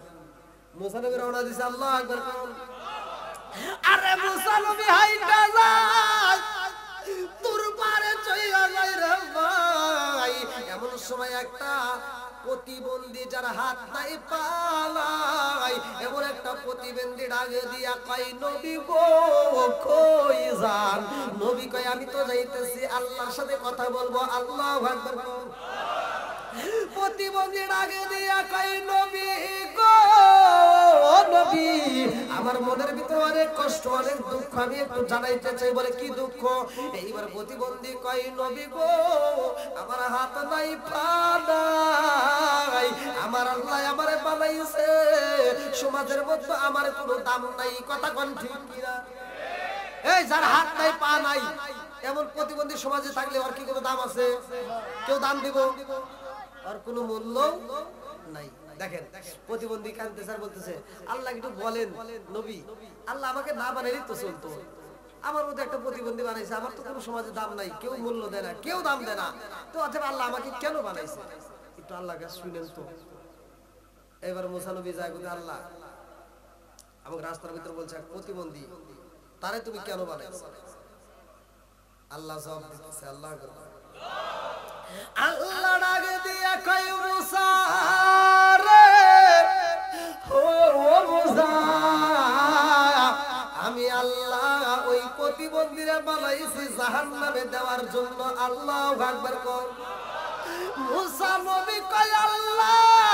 মুসা নবী রওনা দিছে আল্লাহু আকবার আরে মুসা নবী হাইটা যায় তোর পারে চইয়া যায় রে ভাই এমন সময় একটা প্রতিবন্ধী যার হাত নাই পা নাই এমন একটা প্রতিবন্ধী ডাকে দিয়া কই নবী গো কই যান নবী কই আমি তো যাইতেছি আল্লাহর সাথে কথা বলবো আল্লাহু আকবার প্রতিবন্ধী ডাকে দিয়া কই নবী গো নবী আমার মনের ভিতরে অনেক কষ্ট অনেক দুঃখ আমি একটু জানাইতে চাই বলে কি দুঃখ এইবার প্রতিবন্ধী কই নবী গো আমার হাত নাই পা নাই আমার আল্লাহ আমারে বানাইছে সমাজের মধ্যে আমার কোনো দাম নাই কথা কোন ঠিক কিনা এই যার হাত নাই পা নাই এমন প্রতিবন্ধী সমাজে থাকলে আর কি কোনো দাম আছে কেউ দাম দিব আর কোনো মূল্য নাই দেখেন প্রতিবন্ধী কাঁদতে স্যার বলতেছে আল্লাহ একটু বলেন নবী আল্লাহ আমাকে না বানাইলেই তো চলতো আমার মধ্যে একটা প্রতিবন্ধী বানাইছে আমার তো কোনো সমাজে দাম নাই কেউ মূল্য দেয় না কেউ দাম দেয় না তো অথবা আল্লাহ আমাকে কেন বানাইছে একটু আল্লাহ কাছে শুনেন তো এবার মুসা নবী যায় বলে আল্লাহ আমাকে রাস্তার ভিতর বলছে এক প্রতিবন্ধী তারে তুমি কেন বানাইছো আল্লাহ জবাব দিতেছে আল্লাহ আল্লাহ ডাকে দিয়া কই মুসা রে ও মুসা আমি আল্লাহ ওই প্রতিবন্ধীরা বানাইছি জাহান্নামে দেওয়ার জন্য আল্লাহু আকবার কর মুসা নবী কই আল্লাহ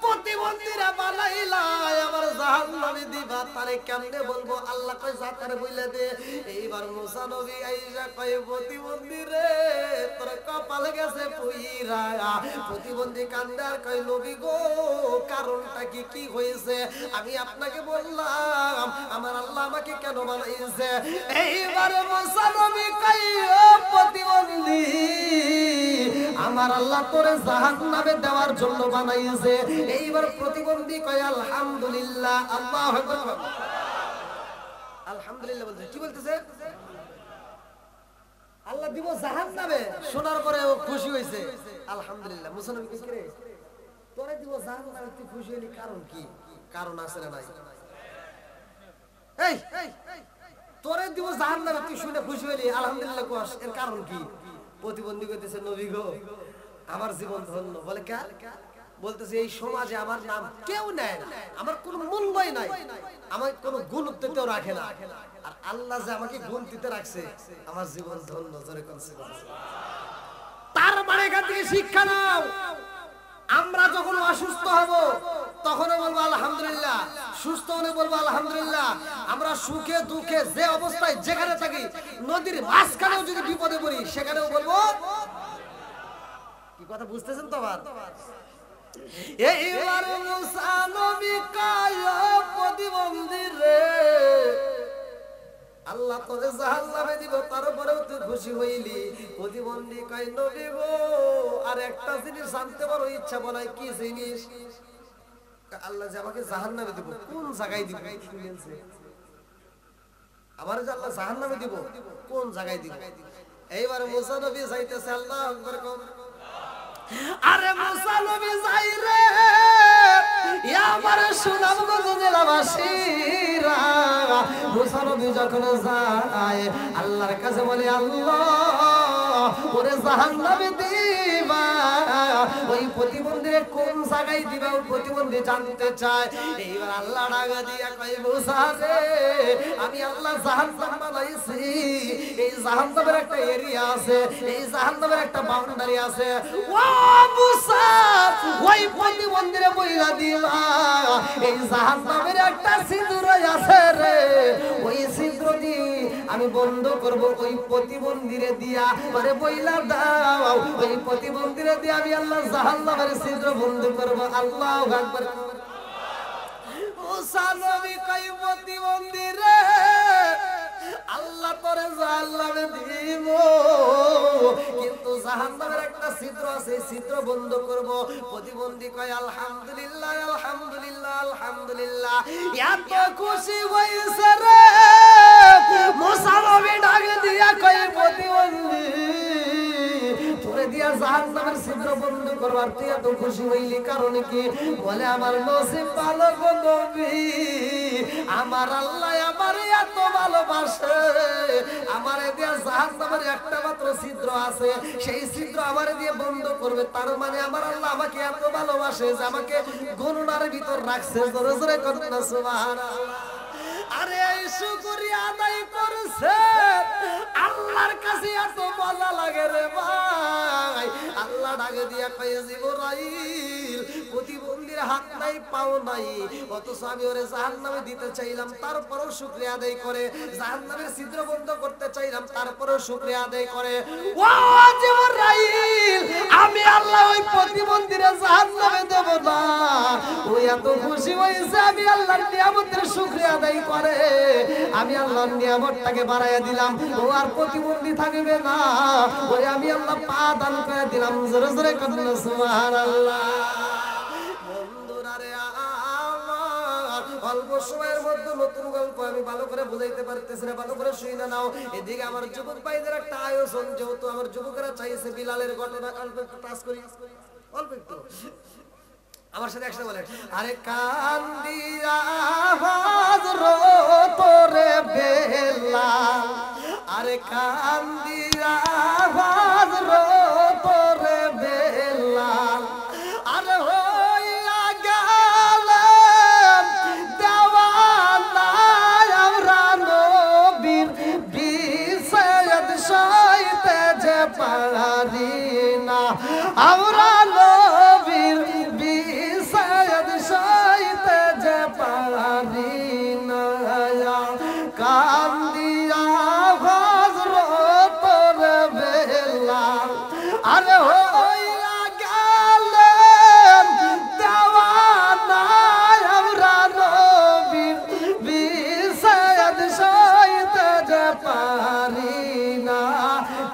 প্রতিবন্ধীরা বানাইলা আমার জাহান্নামে দিবা তারে কেমনে বলবো আল্লাহ কয় যা তারে বইলা দে এইবার মুসা নবী আইসা কয় প্রতিবন্ধী রে তোর কপাল গেছে পুইরা প্রতিবন্ধী কান্দার কয় নবী গো কারণটা কি হয়েছে আমি আপনাকে বললাম আমার আল্লাহ আমাকে কেন বানাইছে এইবার মুসা নবী কয় ও প্রতিবন্ধী আমার আল্লাহ তোরে জাহান্নামে দেওয়ার জন্য বানাইছে এইবার প্রতিবন্ধী কয় আলহামদুলিল্লাহ আল্লাহু আকবার আলহামদুলিল্লাহ বলতে কি বলতেছে আল্লাহ দিব জাহান্নামে শোনার পরে ও খুশি হইছে আলহামদুলিল্লাহ মুসা নবী কি করে তোরে দিব জাহান্নামে তুই খুশি হলি কারণ কি কারণ আছে না নাই এই তোরে দিব জাহান্নামে তুই শুনে খুশি হলি আলহামদুলিল্লাহ কোস এর কারণ কি প্রতিবন্ধী কইতেছে নবী গো আমার জীবন ধন্য বলে কার বলতেছে এই সমাজে আমার নাম কেউ নেয় না আমার কোনো মূল্যই নাই আমার কোনো গুরুত্ব রাখে না আর আল্লাহ যে আমাকে গুণতিতে রাখছে আমার জীবন ধন্য জোরে কোন তার মানে এখান থেকে শিক্ষা নাও আমরা যখন অসুস্থ হব তখনও বলবো আলহামদুলিল্লাহ সুস্থ হলে বলবো আলহামদুলিল্লাহ আমরা সুখে দুঃখে যে অবস্থায় যেখানে থাকি নদীর মাঝখানেও যদি বিপদে পড়ি সেখানেও বলবো কি কথা বুঝতেছেন তো আবার এইবার মুসা নবী কয় প্রতিবন্ধী রে আল্লাহ তোরে জাহান্নামে দিব তারপরেও তুই খুশি হইলি প্রতিবন্ধী কয় নবী গো আর একটা জিনিস জানতে বড় ইচ্ছা বলাই কি জিনিস আল্লাহ যে আমাকে জাহান্নামে দিব কোন জায়গায় দিব আমার যে আল্লাহ জাহান্নামে দিব কোন জায়গায় দিব এইবার মুসা নবী যাইতেছে আল্লাহু আকবার কম আরে মুসা নবী যাই রে আমার সুনামগঞ্জ জেলাবাসীরা মুসা নবী যখন যায় আল্লাহর কাছে বলে আল্লাহ ওরে জাহান্নামে দিবা ওই প্রতিবন্ধীরে কোন জায়গায় দিবা ওই প্রতিবন্ধী জানতে চায় এইবার আল্লাহ ডাকা দিয়া কয় মুসা রে আমি আল্লাহ জাহান্নাম বানাইছি এই জাহান্নামের একটা এরিয়া আছে এই জাহান্নামের একটা বাউন্ডারি আছে ও মুসা ওই প্রতিবন্ধীরে বইলা দিলা এই জাহান্নামের একটা ছিদ্র আছে রে ওই ছিদ্র দি আমি বন্ধ করব ওই প্রতিবন্ধীরে দিয়া মানে বইলা দাও ওই প্রতিবন্ধীরে দিয়া আমি আল্লাহ জাহান্নামের ছিদ্র বন্ধ করব আল্লাহু আকবার মুসা নবী কই প্রতিবন্ধী রে আল্লাহ তোরে জাহান্নামে দিব কিন্তু জাহান্নামের একটা ছিদ্র আছে ছিদ্র বন্ধ করব প্রতিবন্ধী কয় আলহামদুলিল্লাহ আলহামদুলিল্লাহ আলহামদুলিল্লাহ এত খুশি হইছে রে মুসা নবী ডাক দিয়া কয় প্রতিবন্ধী তোরে দিয়া জাহান্নামের ছিদ্র বন্ধ করবার তুই এত খুশি হইলি কারণ কি বলে আমার নসিব ভালো গো নবী আমার আল্লাহ আমার এত ভালোবাসে আমারে দিয়া জাহান্নামের একটা মাত্র ছিদ্র আছে সেই ছিদ্র আমারে দিয়ে বন্ধ করবে তার মানে আমার আল্লাহ আমাকে এত ভালোবাসে যে আমাকে গণনার ভিতর রাখছে জোরে জোরে করেন না সুবহানাল্লাহ আরে শুকরিয়া আদায় করছে আল্লাহর কাছে এত মজা লাগে রে ভাই আল্লাহ ডাকে দিয়া কয় জিবরাইল প্রতিবন্ধীর হাত নাই পাও নাই অথচ আমি ওরে জাহান্নামে দিতে চাইলাম তারপরেও শুকরিয়া আদায় করে জাহান্নামের ছিদ্র বন্ধ করতে চাইলাম তারপরেও শুকরিয়া আদায় করে ও জিবরাইল আমি আল্লাহ ওই প্রতিবন্ধীর জাহান্নামে দেব না ওই এত খুশি হইছে আমি আল্লাহর নিয়ামতের শুকরিয়া আদায় করে আমি আল্লাহর নিয়ামতটাকে বাড়াইয়া দিলাম ও আর প্রতিবন্ধী থাকবে না ওই আমি আল্লাহ পা দান করে দিলাম জোরে জোরে করেন সুবহানাল্লাহ বন্ধুরা রে আমার অল্প সময়ের মধ্যে নতুন গল্প আমি ভালো করে বুঝাইতে পারতেছি না ভালো করে শুনে নাও এদিকে আমার যুবক ভাইদের একটা আয়োজন যেহেতু আমার যুবকেরা চাইছে বিলালের ঘটনা অল্প একটু টাচ করি অল্প একটু আমার সাথে একসাথে বলে আরে কান্দিয়া হাজরো তোরে বেলাল আরে কান্দিয়া হাজরো তোরে বেলাল আরে হইয়া গেল দেওয়ানা আমরা নবীর বিষয়ত সইতে যে পারি না আমরা নবীর কান্দিয়া হযরত বেলাল আরে হইয়া গেলেন দেওয়ানা আমরা নবীর বিষাদ সইতে যে পারি না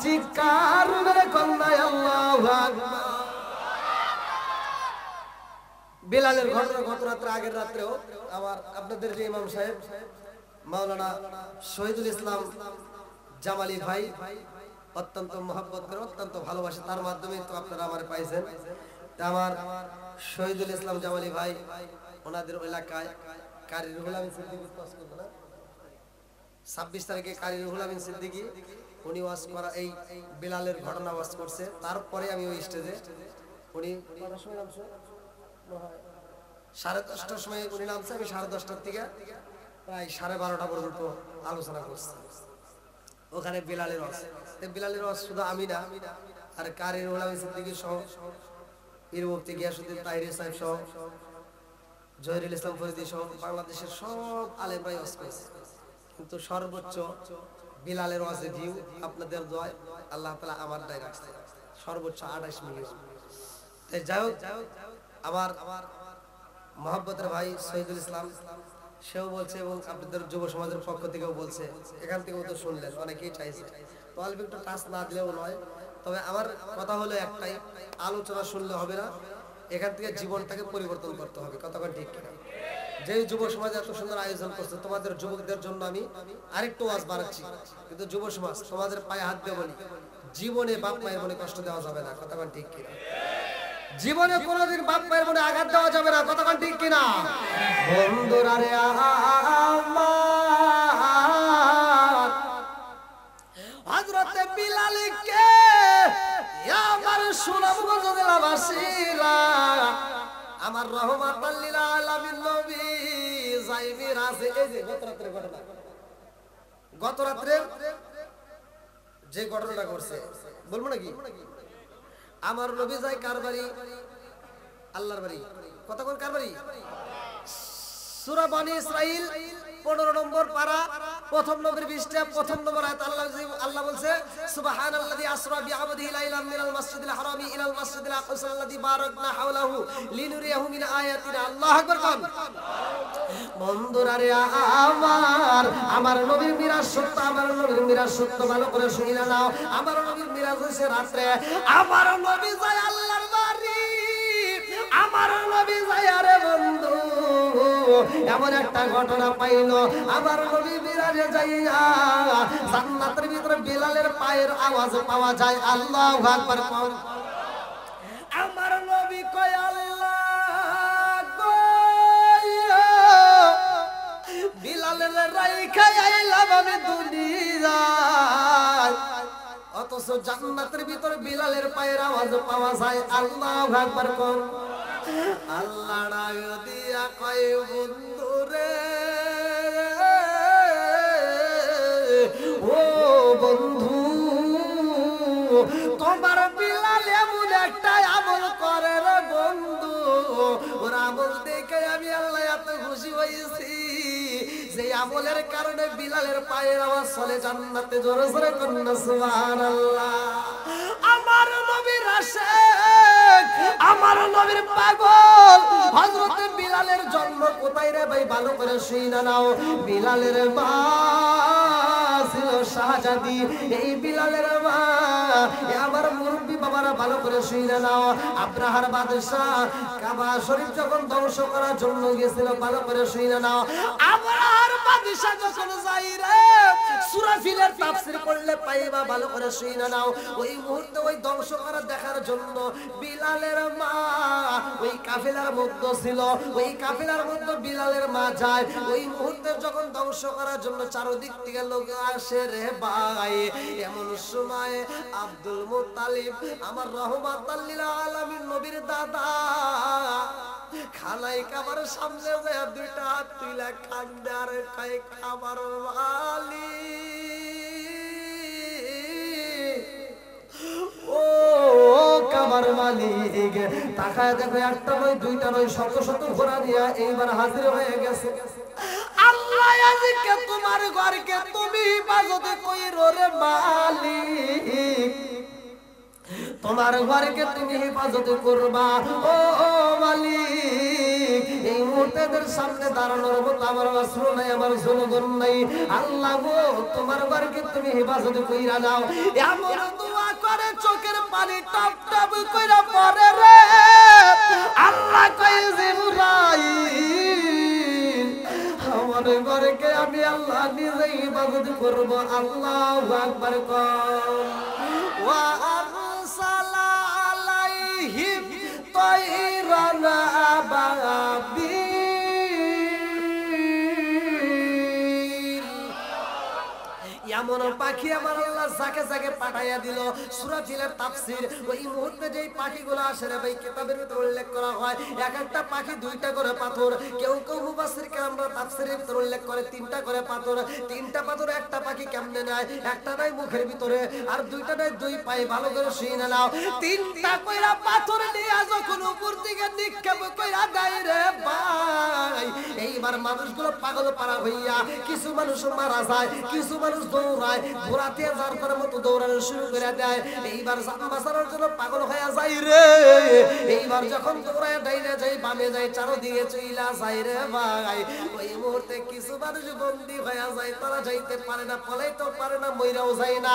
চিৎকার মেরে কন্যা আল্লাহু আকবার। বিলালের ঘটনা গত রাত্রে আগের রাত্রেও আমার আপনাদের যে ইমাম সাহেব মাওলানা শহীদুল ইসলাম জামালি ভাই অত্যন্ত মহব্বত করে অত্যন্ত ভালোবাসে, তার মাধ্যমে তো আপনারা আমার পাইছেন। তা আমার শহীদুল ইসলাম জামালি ভাই ওনাদের এলাকায় কারি রুহুল আমিন সিদ্দিকী 26 তারিখে কারি রুহুল আমিন সিদ্দিকী উনি ওয়াজ করা এই বিলালের ঘটনা ওয়াজ করছে। তারপরে আমি ওই স্টেজে উনি 10:30টার সময় উনি নামছে, আমি 10:30টার থেকে প্রায় 12:30টা পর্যন্ত আলোচনা করছি ওখানে বিলালের ওয়াজ। বিলালের ওয়াজ শুধু আমি না, আর কারি রুহুল আমিন সিদ্দিকী সহ পীর মুফতি গিয়াসউদ্দিন তাহিরি সাহেব সহ জহিরুল ইসলাম ফরিদি সহ বাংলাদেশের সব আলেম ভাই ওয়াজ করেছে। কিন্তু সর্বোচ্চ বিলালের ওয়াজে ভিউ আপনাদের দোয়ায় আল্লাহ তাআলা আমার দায় রাখছে সর্বোচ্চ 28 মিলিয়ন। তাই যাই হোক, আমার মহব্বতের ভাই শহীদুল ইসলাম সেও বলছে এবং আপনাদের যুব সমাজের পক্ষ থেকেও বলছে, এখান থেকেও তো শুনলেন অনেকেই চাইছে, তো অল্প একটু টাচ না দিলেও নয়। তবে আমার কথা হলো একটাই, আলোচনা শুনলে হবে না, এখান থেকে জীবনটাকে পরিবর্তন করতে হবে। কতক্ষণ ঠিক কিনা? যে যুব সমাজ এত সুন্দর আয়োজন করছে তোমাদের যুবকদের জন্য আমি আরেকটু ওয়াজ বাড়াচ্ছি, কিন্তু যুব সমাজ তোমাদের পায়ে হাত দিয়ে বলি, জীবনে বাপ মায়ের মনে কষ্ট দেওয়া যাবে না। কতক্ষণ ঠিক কিনা? জীবনে কোনোদিন বাপ মায়ের মনে আঘাত দেওয়া যাবে না। কতক্ষণ ঠিক কিনা? বন্ধুরা রে আমার হযরত বিলালকে আমার সুনামগঞ্জ জেলাবাসীরা আমার রহমাতাল লিল আলামিন নবী যাইমির আছে। এই যে গত রাতের ঘটনা, গত রাতে যে ঘটনাটা করছে বলবো নাকি? আমার নবী যায় কার বাড়ি? আল্লাহর বাড়ি। কতক্ষণ কার বাড়ি? সূরা বনী ইসরাইল 15 নম্বর পারা, প্রথম নম্বর পৃষ্ঠা, প্রথম নম্বর আয়াত আল্লাহ বলছে সুবহানাল্লাযী আসরা বিআবদিহি লাইলাম মিনাল মাসজিদিল হারামি ইলাল মাসজিদিল আকসাল্লাযী বারাকনা হাওলাহু লিনুরিয়াহু মিন আয়াতিনা। আল্লাহু আকবার। বন্ধুরা রে আমার নবীর মিরাজ সত্য, আমার নবীর মিরাজ সত্য, ভালো করে শুনে নাও। আমার নবীর মিরাজ হইছে রাতে। আমার নবী যায় আল্লাহর বাড়ি, আমার নবী যায় আরে বন্ধু এমন একটা ঘটনা পাইল, আমার নবী মিরাজে যাইয়া জান্নাতের ভিতরে বিলালের পায়ের আওয়াজ পাওয়া যায়। আল্লাহু আকবার। আমার নবী কয় আল্লাহ গো বিলালের রাইখা আইলাম আমি দুনিয়ায়, অথচ জান্নাতের ভিতরে বিলালের পায়ের আওয়াজ পাওয়া যায়। আল্লাহু আকবার। কোন আল্লাহ ডাক দিয়া কয় বন্ধু রে ও বন্ধু, তোমার বিলাল এমন একটা আমল করে রে বন্ধু, ওর আমল দেখে আমি আল্লাহ এত খুশি হয়েছি যে আমলের কারণে বিলালের পায়ের আওয়াজ চলে জান্নাতে। জোরে জোরে কন্যা সুবহানাল্লাহ। আমার নবীর আশিক, আমার নবীর পাগল হযরত বিলালের জন্ম কোথায় রে ভাই? ভালো করে শুনে নাও। বিলালের মা ছিল শাহজাদি। এই বিলালের মা আমার মুরব্বী বাবারা ভালো করে শুনে নাও। আব্রাহার বাদশা কাবা শরীফ যখন ধ্বংস করার জন্য গিয়েছিল, ভালো করে শুনে নাও। আব্রাহার বাদশা যখন যাই রে সূরা ফিলের তাফসীর পড়লে পাইবা, ভালো করে শুনে নাও। ওই মুহূর্তে ওই ধ্বংস করা দেখার জন্য বিলালের মা ওই কাফেলার মধ্যে ছিল, ওই কাফেলার মধ্যে বিলালের মা যায়। ওই মুহূর্তে যখন ধ্বংস করার জন্য চারদিক থেকে লোক আসে রে ভাই, এমন সময় আব্দুল মুত্তালিব আমার রহমাতাল লিল আলামিন নবীর দাদা খানায় কাবার সামনে যায় দুইটা হাত তুইলা কান্দে আর কয় খাবার মালিক ও কাবার মালিক, তাকায় দেখো একটা নয় দুইটা নয় শত শত ঘোড়া দিয়া এইবার হাজির হয়ে গেছে। আল্লাহ আজকে তোমার ঘরকে হেফাজত কইরো রে মালিক, তোমার ঘরকে তুমি হেফাজত করবা ও মালিক। এই মুহূর্তের সামনে দাঁড়ানোর মতো আমার অস্ত্র নাই, আমার জনগণ নাই। আল্লাহ গো, তোমার ঘরকে তুমি হেফাজত কইরা দাও। এমন দোয়া করে চোখের পানি টপ টপ কইরা পড়ে রে। আল্লাহ কয় জিবরাইল, আমার ঘরকে আমি আল্লাহ নিজে হেফাজত করব। আল্লাহু আকবার কর। ওয়া আরসালা আলাইহিম তায়রান আবাবিল। এমন পাখি আমার আল্লাহ যাকে যাকে পাঠাইয়া দিল। সূরা ফিলের তাফসীর, ওই মুহূর্তে যেই পাখিগুলো আসে রে ভাই, কিতাবের ভিতরে উল্লেখ করা হয় এক একটা পাখি দুইটা করে পাথর। কেউ কেউ মুফাসসির কেরামরা তাফসীরের ভিতরে উল্লেখ করে তিনটা করে পাথর। তিনটা পাথর একটা পাখি কেমনে নেয়? একটা নাই মুখের ভিতরে, আর দুইটা নাই দুই পায়ে। ভালো করে শুনে নাও, তিনটা কইরা পাথর নিয়ে যখন উপর দিকে নিক্ষেপ কইরা দেয় রে ভাই, এইবার মানুষগুলো পাগল পারা হইয়া কিছু মানুষ মারা যায়, কিছু মানুষ দৌড়ায়, ঘোড়াতে যার পর মতো দৌড়ানো শুরু করে দেয়। এইবার জান বাঁচানোর জন্য পাগল হয়ে যায় রে। এইবার যখন দৌড়ায় ডাইনে যায় বামে যায়, চারদিকে চইলা যায় রে ভাই, ওই মুহূর্তে কিছু মানুষ বন্দী হয়ে যায়। তারা যাইতে পারে না, পলাইতে পারে না, মইরাও যায় না।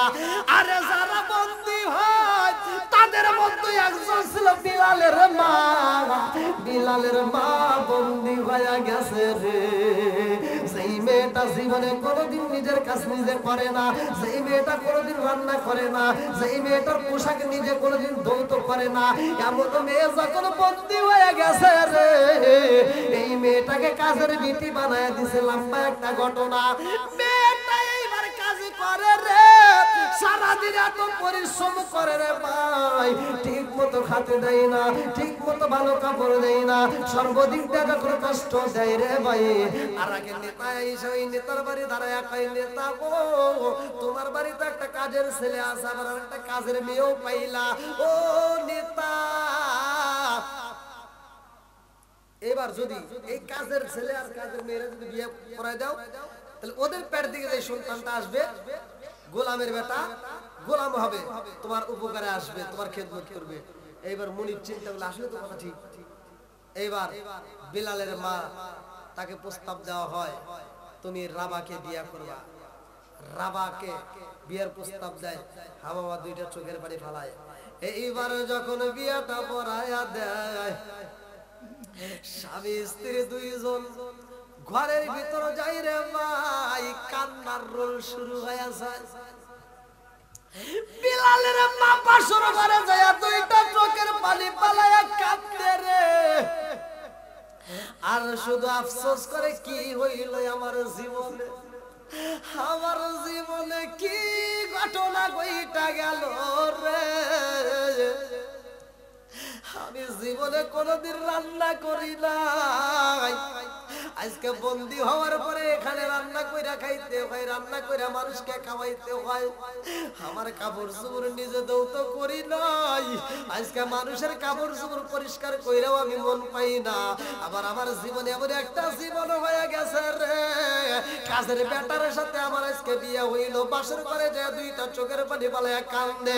আরে যারা বন্দী হয় তাদের মধ্যে একজন ছিল বিলালের মা। বিলালের মা বন্দী হয়ে গেছে রে। সেই মেয়েটা জীবনে কোনোদিন নিজের কাজ নিজে করে না, সেই মেয়েটা কোনোদিন রান্না করে না, সেই মেয়েটার পোশাক নিজে কোনোদিন ধৌত করে না। এমন মেয়ে যখন বন্দী হয়ে গেছে রে, এই মেয়েটাকে কাজের বিটি বানায় দিছে। লম্বা একটা ঘটনা। মেয়েটা এইবার কাজ করে রে, সারাদিন এত পরিশ্রম করে রে ভাই, ঠিক মতো খাতে দেয় না, ঠিক মতো ভালো কাপড় দেয় না, সর্বদিক দেখা করে কষ্ট দেয় রে ভাই। আর আগে নেতা এসে ওই নেতার বাড়ি দাঁড়ায় কয়, নেতা গো, তোমার বাড়িতে একটা কাজের ছেলে আছে, আবার একটা কাজের মেয়েও পাইলা ও নেতা। এবার যদি এই কাজের ছেলে আর কাজের মেয়েরা যদি বিয়ে করায় দাও, তাহলে ওদের পেট দিকে যে সন্তানটা আসবে, গোলামের বেটা গোলাম হবে, তোমার উপকারে আসবে, তোমার খেদমত করবে। এইবার মুনির চিন্তা করলে আসলে তো কথা ঠিক। এইবার বিলালের মা তাকে প্রস্তাব দেওয়া হয়, তুমি রাবাকে বিয়ে করবা। রাবাকে বিয়ের প্রস্তাব দেয়। হামামা দুইটা চোখের পানি ফালায়। এইবার যখন বিয়েটা পড়ায়া দেয়, স্বামী স্ত্রী দুইজন ঘরের ভিতরে যাই রে ভাই, কান্নার রোল শুরু হয়ে যায়। বিলালের মা পাশর ঘরে যায় দুইটা চোখের পানি পালায়া কাঁদতে রে। আর শুধু আফসোস করে, কি হইল আমার জীবনে, আমার জীবনে কি ঘটনা ঘইটা গেল রে। আমি জীবনে কোনোদিন রান্না করি নাই, আজকে বন্দী হওয়ার পরে এখানে রান্না কইরা খাইতে হয়, রান্না কইরা মানুষকে খাওয়াইতে হয়। আমার কাপড় চোপড় নিজে দৌত করি নাই, আজকে মানুষের কাপড় চোপড় পরিষ্কার কইরাও আমি মন পাই না। আবার আমার জীবনে এমন একটা জীবন হয়ে গেছে রে, কাজের বেটার সাথে আমার আজকে বিয়ে হইল। বাসর করে যে দুইটা চোখের পানি পালায়া কান্দে।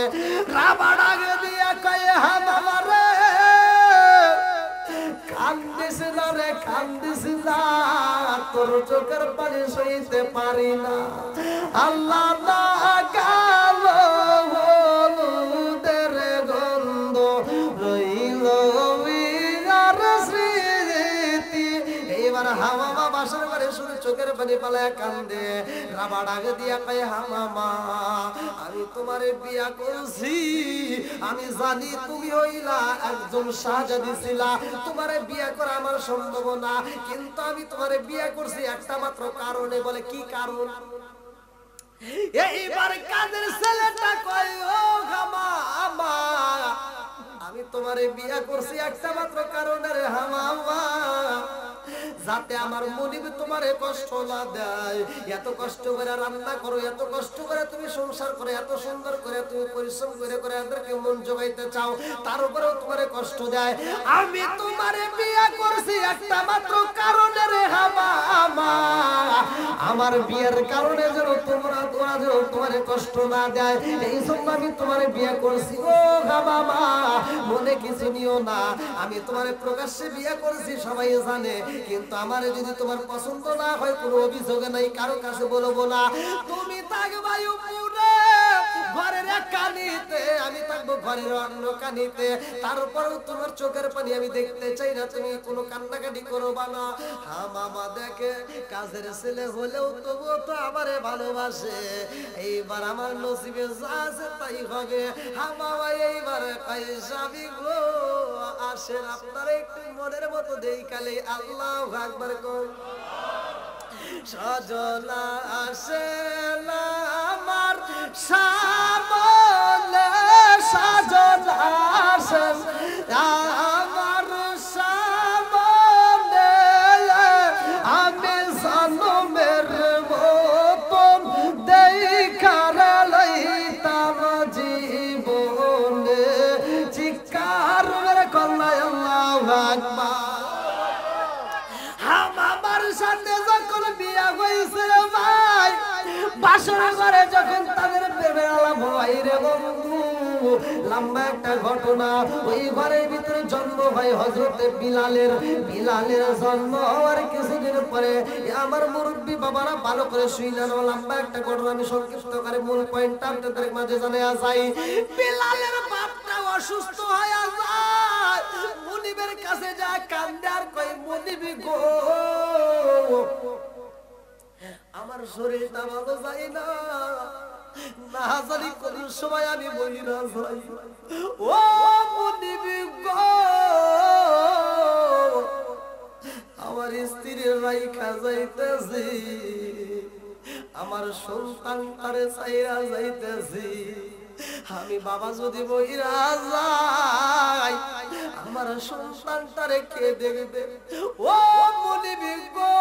রাবার আগে দিয়া কয়ে, হ্যাঁ বাবা রে, কান্দিস না রে, কান্দিস না, তোর চোখের পানি সইতে পারি না। আল্লাহ না কালো হলুদের গন্ধ রইল আর স্মৃতি। এইবার হাওয়া বাসর করে শুনে চোখের পানি পালায় কান্দে। রাবার আগে দিয়া কয়, হামামা আমি তোমারে বিয়া করছি, আমি জানি তুমি হইলা একজন শাহজাদি ছিলা, তোমারে বিয়া করা আমার সম্ভব না, কিন্তু আমি তোমারে বিয়া করছি একটা মাত্র কারণে। বলে কি কারণ? এইবার কাদের ছেলেটা কয়, ও হামামা আমি তোমারে বিয়া করছি একটা মাত্র কারণে রে হামামা। যাতে আমার মনিব তোমারে কষ্ট না দেয়। এত কষ্ট করে রান্না করো, এত কষ্ট করে তুমি সংসার করে, এত সুন্দর করে তুমি পরিশ্রম করে এদেরকে মন জোগাইতে চাও, তার উপরেও তোমারে কষ্ট দেয়। আমি তোমারে বিয়ে করছি একটা মাত্র কারণে রে হামা, আমার বিয়ের কারণে যেন তোমরা তোমারে কষ্ট না দেয়, এই জন্য আমি তোমারে বিয়ে করছি। ও হামা মনে কিছু নিও না, আমি তোমারে প্রকাশ্যে বিয়ে করছি সবাই জানে, কিন্তু আমার যদি তোমার পছন্দ না হয় কোনো অভিযোগ নাই, কারো কাছে বলবো না। তুমি থাকবা উপরে ঘরের এক কানিতে, আমি থাকবো ঘরের অন্য কানিতে, তারপরেও তোমার চোখের পানি আমি দেখতে চাই না, তুমি কোনো কান্নাকাটি করবা না। হা মামা দেখে কাজের ছেলে হলেও তবুও তো আমারে ভালোবাসে, এইবার আমার নসিবে যা আছে তাই হবে। হা মামা এইবার পয়সাবি গো আসেন আপনারা একটু মনের মতো দেই কালে আল্লাহু আকবার কোন সজনা আসেন আমার সামনে, সজনা আসেন আমার সামনে, আমি জন্মের মতন দেখার লইতাম জীবনে, চিৎকার মেরে কল্লাই আল্লাহু আকবার। আমার সাথে যখন বিয়া হয়েছে ভাই, বাসর ঘরে যখন তাদের প্রেমের আলাপ হয় রে বন্ধু, লম্বা একটা ঘটনা। ওই ঘরের ভিতরে জন্ম হয় হযরতে বিলালের। বিলালের জন্ম হওয়ার কিছুদিন পরে আমার মুরব্বী বাবারা ভালো করে শুইলেন। লম্বা একটা ঘটনা, আমি সংক্ষিপ্ত করে মূল পয়েন্টটা আপনাদের মাঝে জানাইয়া যাই। বিলালের বাপটা অসুস্থ হয়ে যায়, মুনিবের কাছে যায় কান্দে আর কই মুনিবি গো আমার শরীরটা ভালো যায় না, না জানি কোন সময় আমি মহিলা যাই। ও মুনিবি গো আমার স্ত্রীর রাইখা যাইতেছি, আমার সন্তানটারে চাইরা যাইতেছি, আমি বাবা যদি বইরা যাই আমার সন্তানটারে কে দেখবে? ও মুনিবি গো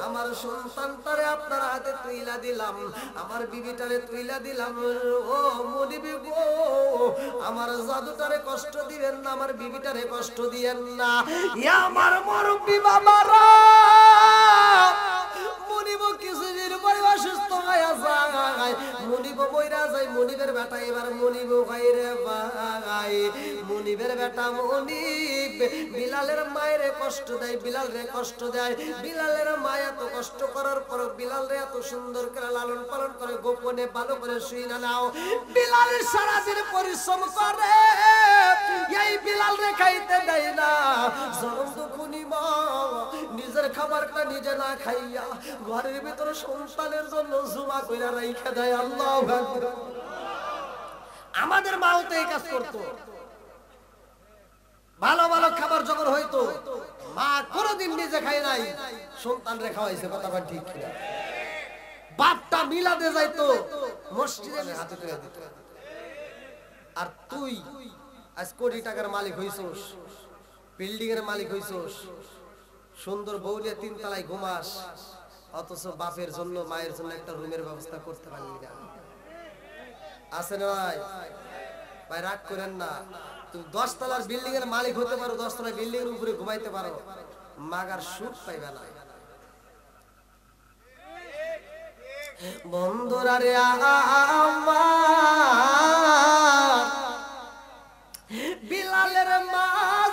আমার সন্তানটারে আপনার হাতে তুইলা দিলাম, আমার বিবিটারে তুইলা দিলাম। ও মুনিবি গো আমার জাদুটারে কষ্ট দিবেন না, আমার বিবিটারে কষ্ট দিয়েন না। আমার মুরব্বি বাবারা মুনিব কিছুদিন পরে অসুস্থ হয়ে যায়, মুনিব মইরা যায়। মুনিবের বেটা এবার মুনিব ভাইরে ভাই, মুনিবের বেটা মুনিব বিলালের মায়ের কষ্ট দেয়, বিলালরে কষ্ট দেয়। বিলালের মা এত কষ্ট করার পর বিলালরে এত সুন্দর করে লালন পালন করে, গোপনে ভালো করে শুই না নাও। বিলাল সারাদিন পরিশ্রম করে, এই বিলালরে খাইতে দেয় না। জরম দুখুনি মা নিজের খাবারটা নিজে না খাইয়া ঘরের ভিতরে সন্তানের জন্য জুমা কইরা রাইখা দেয়। আল্লাহু আকবার। আমাদের মাও তো এই কাজ করতো, ভালো ভালো খাবার যখন হইতো মা কোনদিন নিজে খায় নাই, সন্তান রে খাওয়াইছে। কথা বল ঠিক কিনা? বাপটা মিলাদে যাইতো, মসজিদে হাতে তুলে দিত। আর তুই আজ কোটি টাকার মালিক হইছস, বিল্ডিং এর মালিক হইছস, সুন্দর বউ নিয়ে 3 তলায় ঘুমাস, অথচ বাপের জন্য মায়ের জন্য একটা রুমের ব্যবস্থা করতে পারলি না। আছে না ভাই? ভাই রাগ করেন না, তুমি 10 তলার বিল্ডিং এর মালিক হতে পারো, 10 তলার বিল্ডিং এর উপরে ঘুমাইতে পারো, মাগার সুখ পাইবে না। বন্ধুরা রে আমার বিলালের মা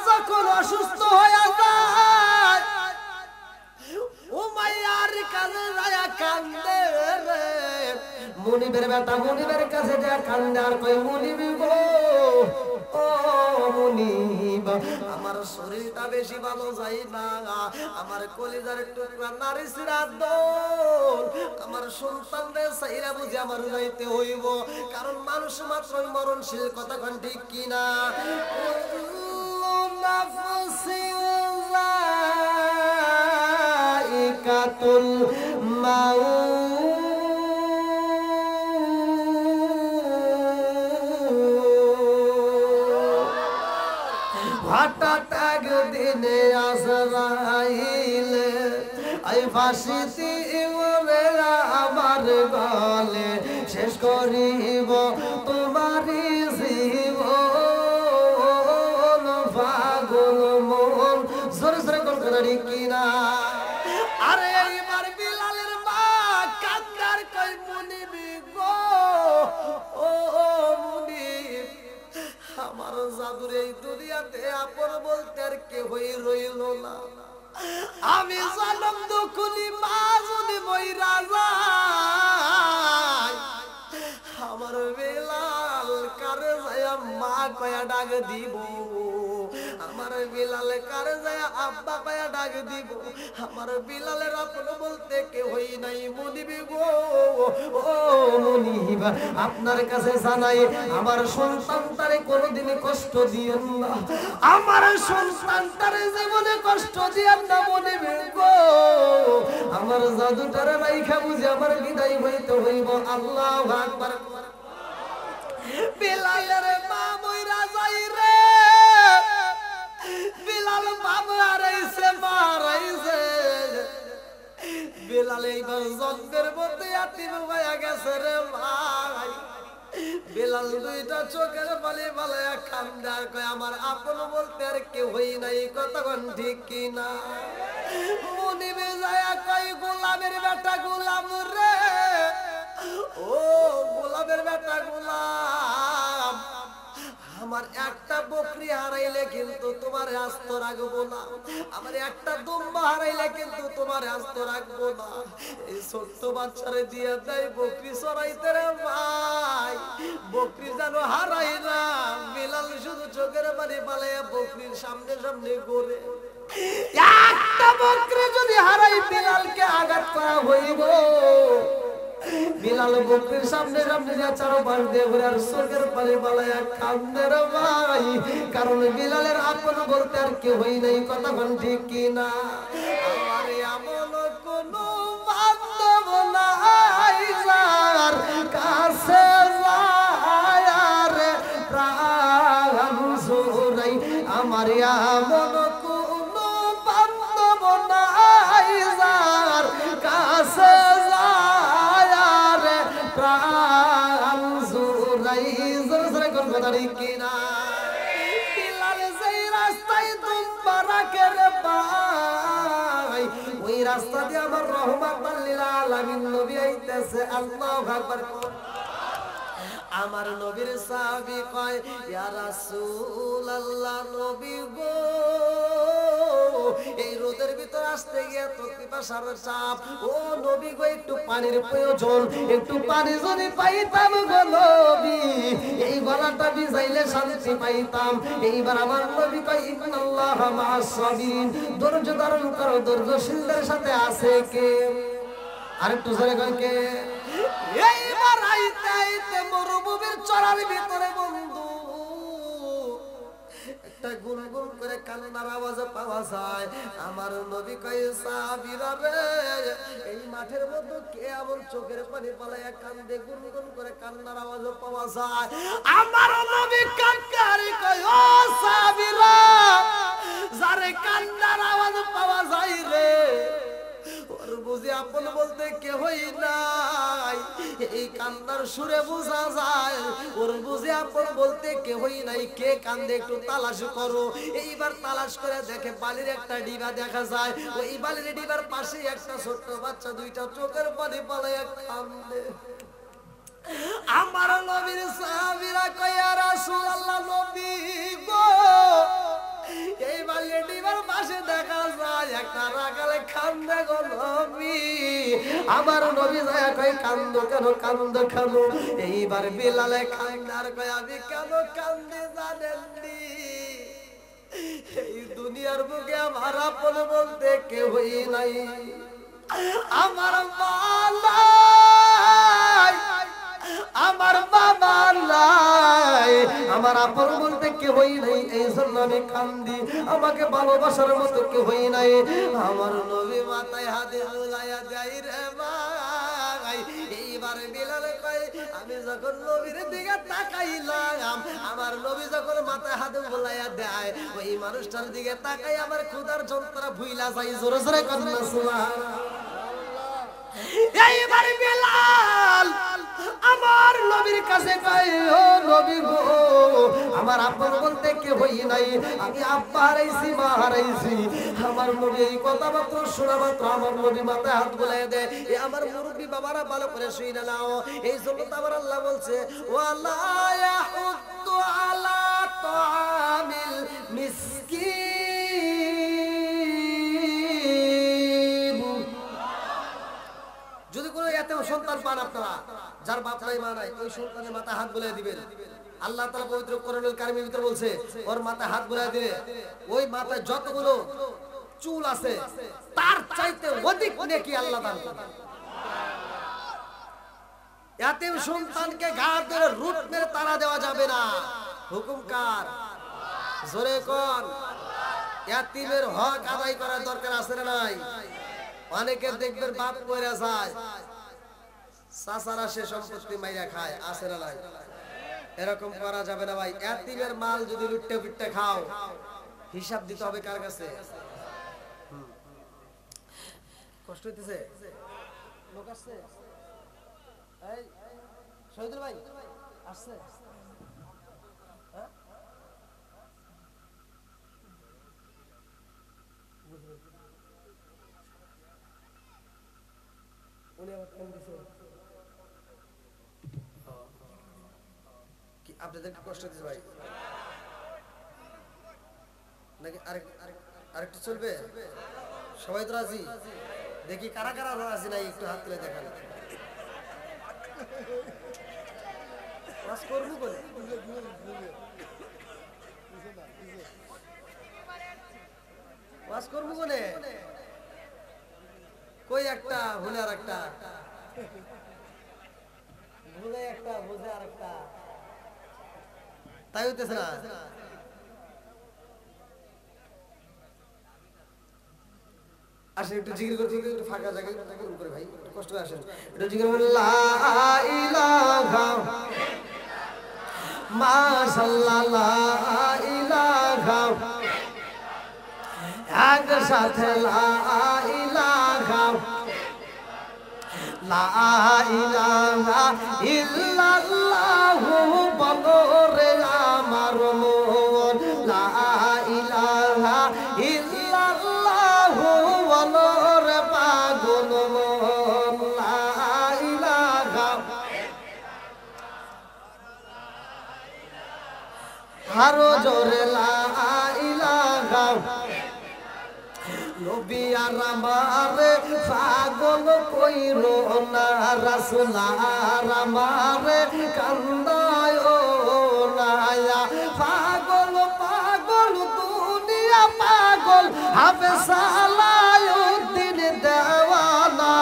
যখন অসুস্থ হয়ে যায়, উমাইয়ার কাছে যায় কান্দে রে। মুনিবের বেটা মুনিবের কাছে যায় কান্দে আর কই মুনিবি গো ও মুনিব আমার শরীরটা বেশি ভালো যায় না, আমার কলিজার টুকরা নারী সিরাত দোল, আমার সন্তানদের সাইরা বুঝে আমার যাইতে হইব, কারণ মানুষ মাত্রই মরণশীল। কথা কোন ঠিক কিনা? যায়িকাতুল মাউত, হঠাৎ দিনে আজরাইলে আই ফাঁসি দিবরে আমার গলে শেষ করিব তোমারই জীবন পাগল মন জোরে জোরে কলকাতারি কিনা আরে এইবার বিলালের মা কান্দার কই মুনিবি গো ও মুনিব আমার জাদুর এই দুনিয়াতে আপন বলতে আর কেউই রইল না আমি জানম দুকুলি মা যদি মইরা যায় আমার বিলাল কারে যায় মা কয়া ডাক দিব আমার বিলাল কারে যায় আব্বা কয়া ডাক দিব আমার বিলালের আপন বলতে কেউই নাই মুনিবি গো ও মুনিব আপনার কাছে জানাই আমার সন্তানটারে কোনোদিন কষ্ট দিয়েন না আমার সন্তানটারে জীবনে কষ্ট দিয়েন না মুনিবি গো আমার জাদুটারে রাইখা বুঝে আমার বিদায় হইতে হইব আল্লাহু আকবার বিলালের মা মইরা যাই রে বিলাল বাবা হারাইছে মা হারাইছে বিলাল এইবার জন্মের মধ্যে ইয়াতিম হয়ে গেছে রে ভাই বিলাল দুইটা চোখের পানি ফালাইয়া কান্দে আর কয় আমার আপন বলতে আর কেউই নাই কতক্ষণ ঠিক কিনা মুনিবে যায় কয় গোলামের বেটা গোলাম রে ও গোলামের বেটা গোলাম আমার একটা বকরি হারাইলে কিন্তু তোমার আস্ত রাখবো না আমার একটা দুম্বা হারাইলে কিন্তু তোমার আস্ত রাখবো না এই ছোট্ট বাচ্চারে দিয়ে দেয় বকরি চড়াইতে রে ভাই বকরি যেন হারাই না বিলাল শুধু চোখের পানি পালাইয়া বকরির সামনে সামনে ঘুরে একটা বকরি যদি হারাই বিলালকে আঘাত করা হইব বিলাল বকরির সামনে সামনে যা চারো পাশ দিয়ে ঘুরে আর চোখের পানি পালাইয়া কান্দে রে ভাই কারণ বিলালের আপন বলতে আর কেউই নাই কতক্ষণ ঠিক কিনা আমার এমন কোনো বান্ধব নাই যার কাছে যায় রে প্রাণ জুড়াই আমার এমন কোনো বান্ধব নাই যার কাছে প্রাণ জুড়াই জোরে জোরে কোন কথা কিনা বিলাল যেই রাস্তায় দুম্বা রাখে রে ভাই ওই রাস্তা দিয়ে আমার রহমাতুল লিল আলামিন নবী আইতেছে আল্লাহু আকবার আমার নবীর সাহাবী কয় ইয়া রাসূলুল্লাহ নবী গো এই রোদের ভিতর আসতে গিয়ে তো পিপাসার চাপ ও নবী গো একটু পানির প্রয়োজন একটু পানি যদি পাইতাম গো নবী এই গলাটা ভিজাইলে শান্তি পাইতাম এইবার আমার নবী কয় ইন্নাল্লাহ মা'আস সাবিরিন ধৈর্য ধারণ করো ধৈর্যশীলদের সাথে আছে কে আরেকটু জোরে কয় কে এইবার আইতে আইতে মরুভূমির চড়ার ভিতরে বন্ধু একটা গুনগুন করে কান্নার আওয়াজ পাওয়া যায় আমার নবী কয় সাহাবীরা রে এই মাঠের মধ্যে কে এমন চোখের পানি পালাইয়া কান্দে গুনগুন করে কান্নার আওয়াজ পাওয়া যায় আমার নবী কান্নারে কয় ও সাহাবীরা যারে কান্নার আওয়াজ পাওয়া যায় রে ওর বুঝি আপন বলতে কেউই নাই এই কান্নার সুরে বোঝা যায় ওর বুঝি আপন বলতে কেউই নাই কে কান্দে একটু তালাশ করো এইবার তালাশ করে দেখে বালির একটা ডিবা দেখা যায় ওই বালির ডিবার পাশে একটা ছোট্ট বাচ্চা দুইটা চোখের পানি পালাইয়া কান্দে আমার নবীর সাহাবীরা কয় ইয়া রাসূলুল্লাহ নবী গো এই বালির ডিবার পাশে দেখা যায় একটা রাগালে কান্দে গো নবী আমার নবী যায় কয় কান্দো কেন কান্দো কেন এইবার বিলালে কান্দার কয় আমি কেন কান্দি জানেননি এই দুনিয়ার বুকে আমার আপন বলতে কেউই নাই আমার মা নাই আমার বাবা নাই আমার আপন বলতে কেউই নাই এই জন্য আমি কান্দি আমাকে ভালোবাসার মতো কেউই নাই আমার নবী মাথায় হাতে ঝুলাইয়া যাই রে ভাই এইবার এবারে বিলাল কয় আমি যখন নবীর দিকে তাকাইলাম আমার নবী যখন মাথায় হাত বুলাইয়া দেয় ওই মানুষটার দিকে তাকাই আমার ক্ষুধার যন্ত্রণা ভুইলা যাই জোরে জোরে কন্যা সুবহানাল্লাহ এইবার বিলাল আমার নবীর কাছে কয় ও নবী গো আমার আপন বলতে কে হই নাই আমি আব্বা হারাইছি মা হারাইছি আমার নবী এই কথা মাত্র শোনা মাত্র আমার নবী মাথায় হাত বুলাইয়া দেয় এ আমার মুরব্বি বাবারা ভালো করে শুনে নাও এই জন্য তো আমার আল্লাহ বলছে ওয়ালা ইয়াহুদ্দু আলা তাআমিল মিসকিন যদি কোনো এতিম সন্তান পান আপনারা যার বাপ নাই মা নাই ওই সন্তানের মাথায় হাত বুলিয়ে দিবেন আল্লাহ তাআলা পবিত্র কোরআনুল কারীমের ভিতরে বলছে ওর মাথায় হাত বুলিয়ে দিলে ওই মাথায় যতগুলো চুল আছে তার চাইতে অধিক নেকি আল্লাহ দান করবেন এতিম সন্তানকে ঘাড় ধরে রুট মেরে তাড়া দেওয়া যাবে না হুকুম কার জোরে কোন এতিমের হক আদায় করার দরকার আছে না নাই অনেকে দেখবেন বাপ কইরা যায় চাচারা সে সম্পত্তি মাইরা খায় আছে না নাই এরকম করা যাবে না ভাই এতিমের মাল যদি লুটতে পিটতে খাও হিসাব দিতে হবে কার কাছে কষ্ট হইতেছে লোক আসছে এই শহীদুল ভাই আসছে হ্যাঁ উনি আবার কেন দিছে কি আপনাদের কষ্ট দিছে ভাই নাকি আরেকটু চলবে সবাই তো রাজি দেখি কারা কারা রাজি নাই একটু হাত তুলে দেখান ওয়াজ করবো বলে ওয়াজ করবো বলে কই একটা ভুলে আর একটা ভুলে একটা বুঝে আর একটা তাই হইতেছে না আসেন একটু জিকির করতে একটু ফাঁকা জায়গায় করুন করে ভাই কষ্ট করে আসেন একটু জিকির করুন লা ইলাহা মাশাআল্লাহ লা ইলাহা একসাথে লা ইলাহা লা ইলাহা ইল্লাল্লাহু বলো রে আমার মন লা ইলাহা ইল্লাল্লাহু বলো রে পাগল মন লা ইলাহা আরো জোরে লা ইলাহা নবী আর আমারে পাগল কইরো না রাসূল আর আমারে কান্দায় না পাগল পাগল দুনিয়া পাগল হবে সালাউদ্দিন দেওয়ানা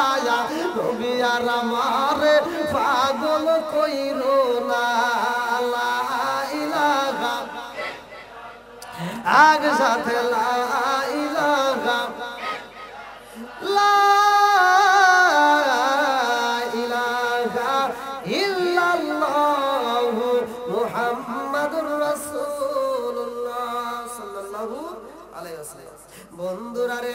নবী আর আমারে পাগল কইরো না লা ইলাহা আগ সাথে লা ইলাহা লা ইলাহা ইল্লাল্লাহু মুহাম্মাদুর রাসূলুল্লাহ সাল্লাল্লাহু আলাইহি ওয়াসাল্লাম বন্ধুরা রে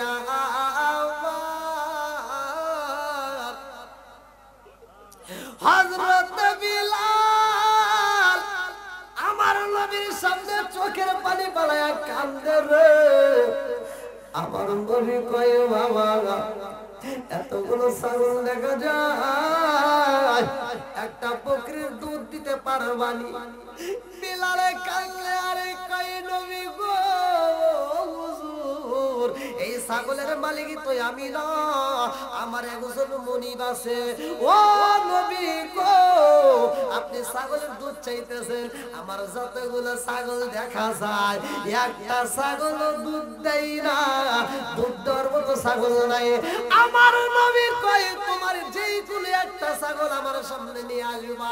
হযরত বিলাল আমার নবীর সামনে চোখের পানি বালায়া কান্দে রে আমার নবী কয় বাবা এতগুলো ছাগল দেখা যায় একটা বকরির দুধ দিতে পারবানি বিলালে কান্দে আরে কয় নবী গো হুজুর এই ছাগলের মালিক তো আমি না আমার একজন মুনিব আছে ও নবী গো আপনি ছাগলের দুধ চাইতেছেন আমার যতগুলো ছাগল দেখা যায় একটা ছাগল দুধ দেয় না দুধ দেওয়ার মতো ছাগল নাই আমার নবী কয় তোমার যেই কোনো একটা ছাগল আমার সামনে নিয়ে আসবা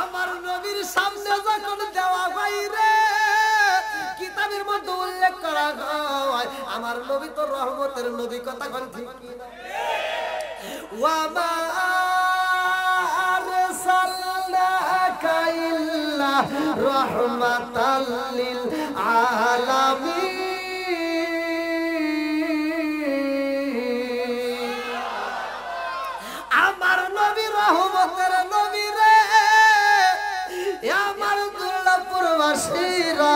আমার নবীর সামনে যখন দেওয়া বাইরে কিতাবের মধ্যে উল্লেখ করা হয় আমার নবী তো রহমতের নবী কথা কোন ঠিক কি না ওয়া মা রাহমাতাল লিল আলামিন। আমার নবী রহমতের নবী রে, আমার দুর্লভপুর বাসীরা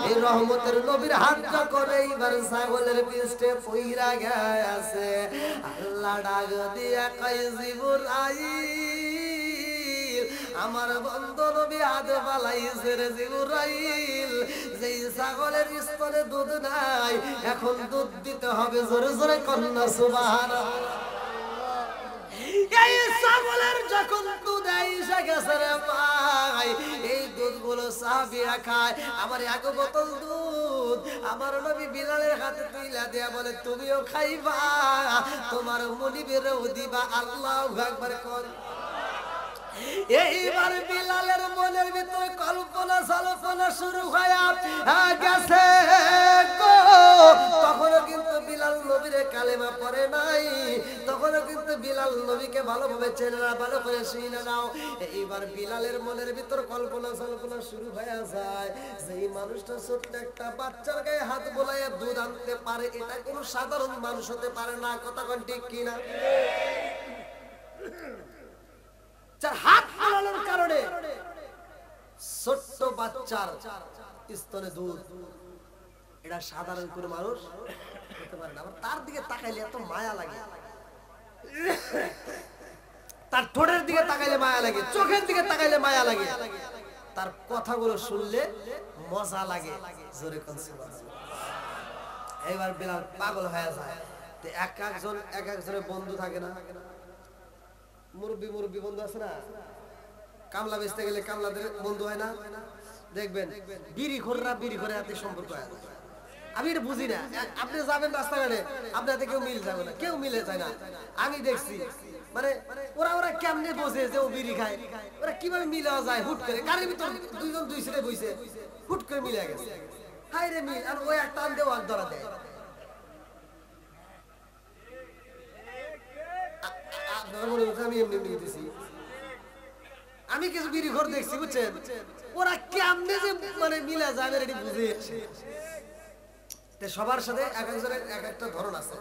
এই রহমতের নবীর হাতটা করে এবার ছাগলের পিষ্টে পইরা গেছে। আল্লাহ ডাক দিয়া কয় জিবরাইল, আমার বন্ধু নবী হাত পালাইছে রে জিবরাইল, যেই ছাগলের স্তনে দুধ নাই এখন দুধ দিতে হবে। জোরে জোরে কন্যা সুবহানাল্লাহ। এই ছাগলের যখন দুধ এসে গেছে রে ভাই, এই দুধগুলো সাহাবীরা খায়। আমার এক বোতল দুধ আমার নবী বিলালের হাতে তুইলা দেয়া বলে তুমিও খাইবা, তোমার মুনিবেরও দিবা। আল্লাহু আকবার কর। এইবার বিলালের মনের ভিতরে কল্পনা জল্পনা শুরু হয়ে গেছে গো। তখনও কিন্তু বিলাল নবীরে কালেমা পড়ে নাই, তখনও কিন্তু বিলাল নবীকে ভালোভাবে চেনে না, ভালো করে শুনে নাও। এইবার বিলালের মনের ভিতর কল্পনা জল্পনা শুরু হয়ে যায় যে এই মানুষটা ছোট্ট একটা বাচ্চার গায়ে হাত বোলাইয়া দুধ আনতে পারে, এটা কোনো সাধারণ মানুষ হতে পারে না। কথা কোন ঠিক কিনা? যার হাত বোলানোর কারণে ছোট্ট বাচ্চার স্তনে দুধ, এটা সাধারণ কোনো মানুষ হতে পারে না। আবার তার দিকে তাকাইলে এত মায়া লাগে, তার ঠোঁটের দিকে তাকাইলে মায়া লাগে, চোখের দিকে তাকাইলে মায়া লাগে, তার কথাগুলো শুনলে মজা লাগে। জোরে কোন সুবহানাল্লাহ। এইবার বিলাল পাগল হয়ে যায়। তো এক একজনের বন্ধু থাকে না, মুরব্বী বন্ধু আছে না, কামলা বেচতে গেলে কামলাদের বন্ধু হয় না, দেখবেন বিড়ি ঘরে হাতে সম্পর্ক হয়। আমি এটা বুঝি না, আপনি যাবেন রাস্তাঘাটে আপনার হাতে কেউ মিল যাবে না, কেউ মিলে যায় না। আমি দেখছি মানে ওরা কেমনে বোঝে যে ও বিড়ি খায়, ওরা কিভাবে মিলে যায় হুট করে, গাড়ির ভিতর দুইজন দুই সাইডে বইছে, হুট করে মিলে গেছে। হাই রে মিল, আর ওই একটা টান দেও আর ধরা দেয়। আমি এমনি দিতেছি, আমি কিছু বিড়ি ঘর দেখছি বুঝছেন, ওরা কেমনে যে মানে মিলা যায় আমি এটা বুঝে। সবার সাথে এক একজনের এক একটা ধরন আছে।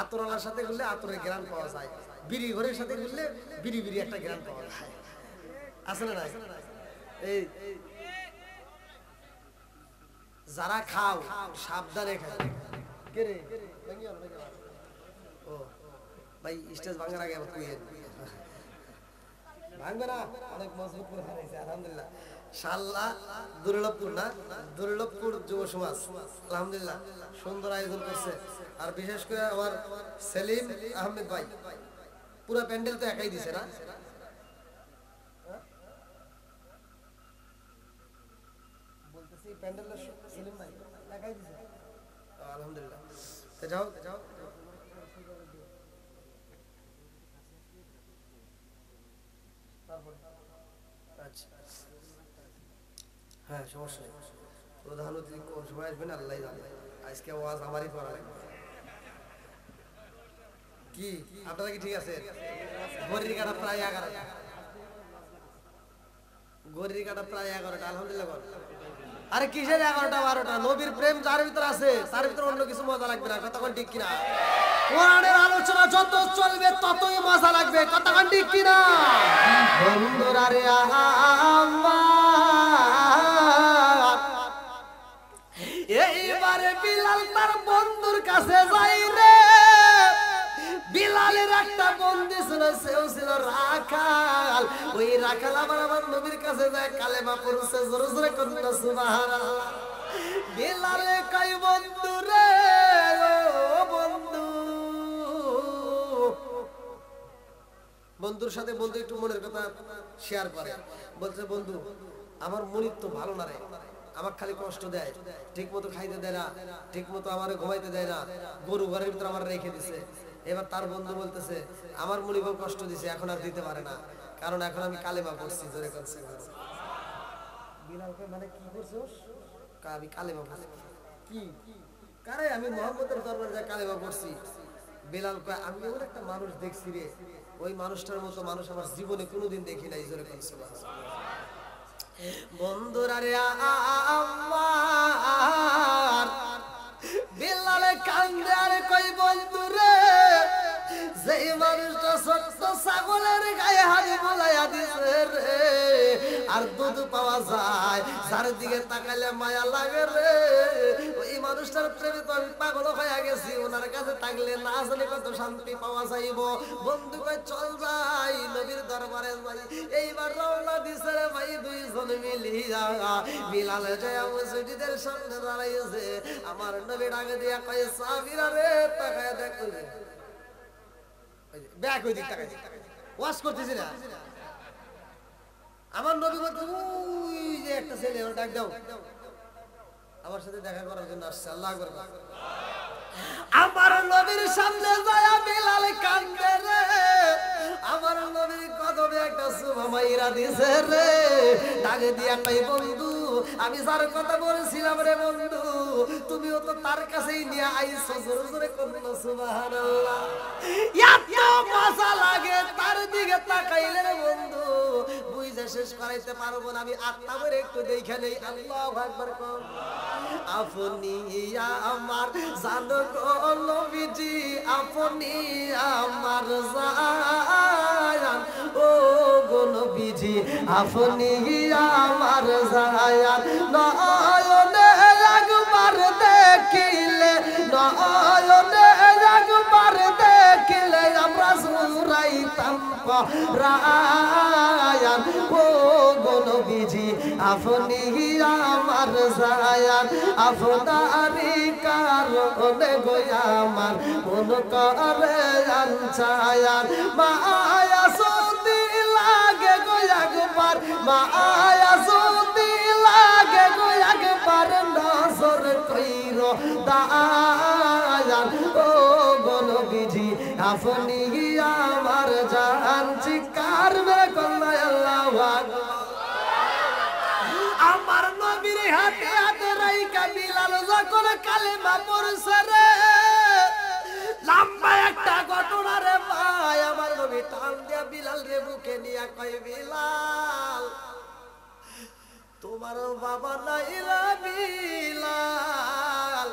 আতরওয়ালার সাথে ঘুরলে আতরের গ্রাম পাওয়া যায়, বিড়ি ঘরের সাথে ঘুরলে বিড়ি একটা গ্রাম পাওয়া যায়। আছে না? এই যারা খাও সাবধানে খাও। কে রে ও ভাই, স্টেজ ভাঙার আগে ভাঙবে না, অনেক মজবুত করে হারাইছে আলহামদুলিল্লাহ। শাল্লা দুর্লভপুর না, দুর্লভপুর যুব সমাজ আলহামদুলিল্লাহ সুন্দর আয়োজন করছে। আর বিশেষ করে আমার সেলিম আহমেদ ভাই পুরো প্যান্ডেল তো একাই দিছে না, বলতেছি প্যান্ডেলটা সেলিম ভাই একাই দিছে আলহামদুলিল্লাহ। তো যাও আচ্ছা, হ্যাঁ সমস্যা নেই। প্রধান অতিথি কোন সময় আসবেন আল্লাহ জানে। আজকে ওয়াজ আমারই করা লাগবে। কি আপনারা কি ঠিক আছে? ঘড়ির কাটা প্রায় 11টা, ঘড়ির কাটা প্রায় 11টা আলহামদুলিল্লাহ। আরে কিসের 11টা 12টা? নবীর প্রেম যার ভিতর আছে তার ভিতরে অন্য কিছু মজা লাগবে না। কতক্ষণ ঠিক কিনা? কোরআনের আলোচনা যত চলবে ততই মজা লাগবে। কতক্ষণ ঠিক কিনা? বন্ধুরা রে এইবারে বিলাল তার বন্ধুর কাছে যাই রে। বিলালের একটা বন্ধু ছিল, সেও ছিল রাখাল। ওই রাখাল আমার নবীর কাছে যায় কালেমা পড়ছে। জোরে জোরে কন্যা সুবহানাল্লাহ। বিলালে কই বন্ধু রে, ও বন্ধু। বন্ধুর সাথে বন্ধু একটু মনের কথা শেয়ার করে, বলছে বন্ধু আমার মনির তো ভালো না রে, আমার খালি কষ্ট দেয়, ঠিক মতো খাইতে দেয় না, ঠিক মতো আমার ঘুমাইতে দেয় না, গরু ঘরের ভিতরে আমার রেখে দিছে। এবার তার বন্ধু বলতেছে আমার মনিবও কষ্ট দিছে, এখন আর দিতে পারে না, কারণ এখন আমি কালেমা পড়ছি। জোরে করছে বিলাল কই মানে কি করছস? আমি কালেমা পড়ছি। কি কারে? আমি মুহাম্মদের দরবারে যা কালেমা পড়ছি। বিলাল কয় আমি এমন একটা মানুষ দেখছি রে, ওই মানুষটার মতো মানুষ আমার জীবনে কোনোদিন দেখি নাই। জোরে করছে বন্ধুরা রে আমার বিলালে কান্দে আর কই বন্ধুরে যেই মানুষটা সত্য ছাগলের গায়ে হাত বুলাইয়া দিছে রে আর দুধ পাওয়া যায় যার দিকে তাকালে মায়া লাগে রে ওই মানুষটার প্রেমে তো আমি পাগল হয়ে গেছি ওনার কাছে থাকলে না জানি কত শান্তি পাওয়া যাইব বন্ধু কই চল যাই নবীর দরবারে যাই এইবার রওনা দিছে রে ভাই দুইজন মিলিয়া বিলালে যায় মসজিদের সামনে দাঁড়াইছে আমার নবী ডাকে দিয়া কয় সাহাবীরা রে তাকায় দেখো ব্যাক হই দিক তাকায় ওয়াশ করতেছি না আমার নবী বলতে ওই যে একটা ছেলে ওর ডাক দাও আমার সাথে দেখা করার জন্য আসছে আল্লাহু আকবার আমার নবীর সামনে যায় বিলাল কান্দে রে আমার নবীর কদমে একটা সুবহানাল্লাহ দিছে রে ডাকে দিয়া কই বন্ধু আমি যার কথা বলেছিলাম রে বন্ধু তুমিও তো তার কাছেই নিয়ে আইছো জোরে জোরে করো সুবহানাল্লাহ এত মজা লাগে তার দিকে তাকাইলে রে বন্ধু বুঝে শেষ করাইতে পারবো না আমি আত্মা করে একটু দেখে নেই আল্লাহু আকবার কোন আপনি আমার জানো গো নবীজি আপনি আমার জান ও গো নবীজি আপনি আমার জান নয়নে একবার দেখিলে নয়নে একবার দেখিলে আমরা জুরাইতাম পরায়ান ও গো নবীজি আপনি আমার জান আপনারি কারণে গো আমার মন করে আনছায়ান মায়া সুতি লাগে গো একবার মায়া সুতি লাগে গো একবার নজর কইরো দায়ান ও গো নবীজি আপনি আমার জান চিকার মেরে কল্লা আল্লাহু আকবার আমার নবীর হাতে হাতে রাইকা বিলাল যখন কালেমা পড়ছে রে লম্বা একটা ঘটনা রে ভাই আমার নবী টান দিয়া বিলাল রে বুকে নিয়া কই বিলাল তোমার বাবা নাই রে বিলাল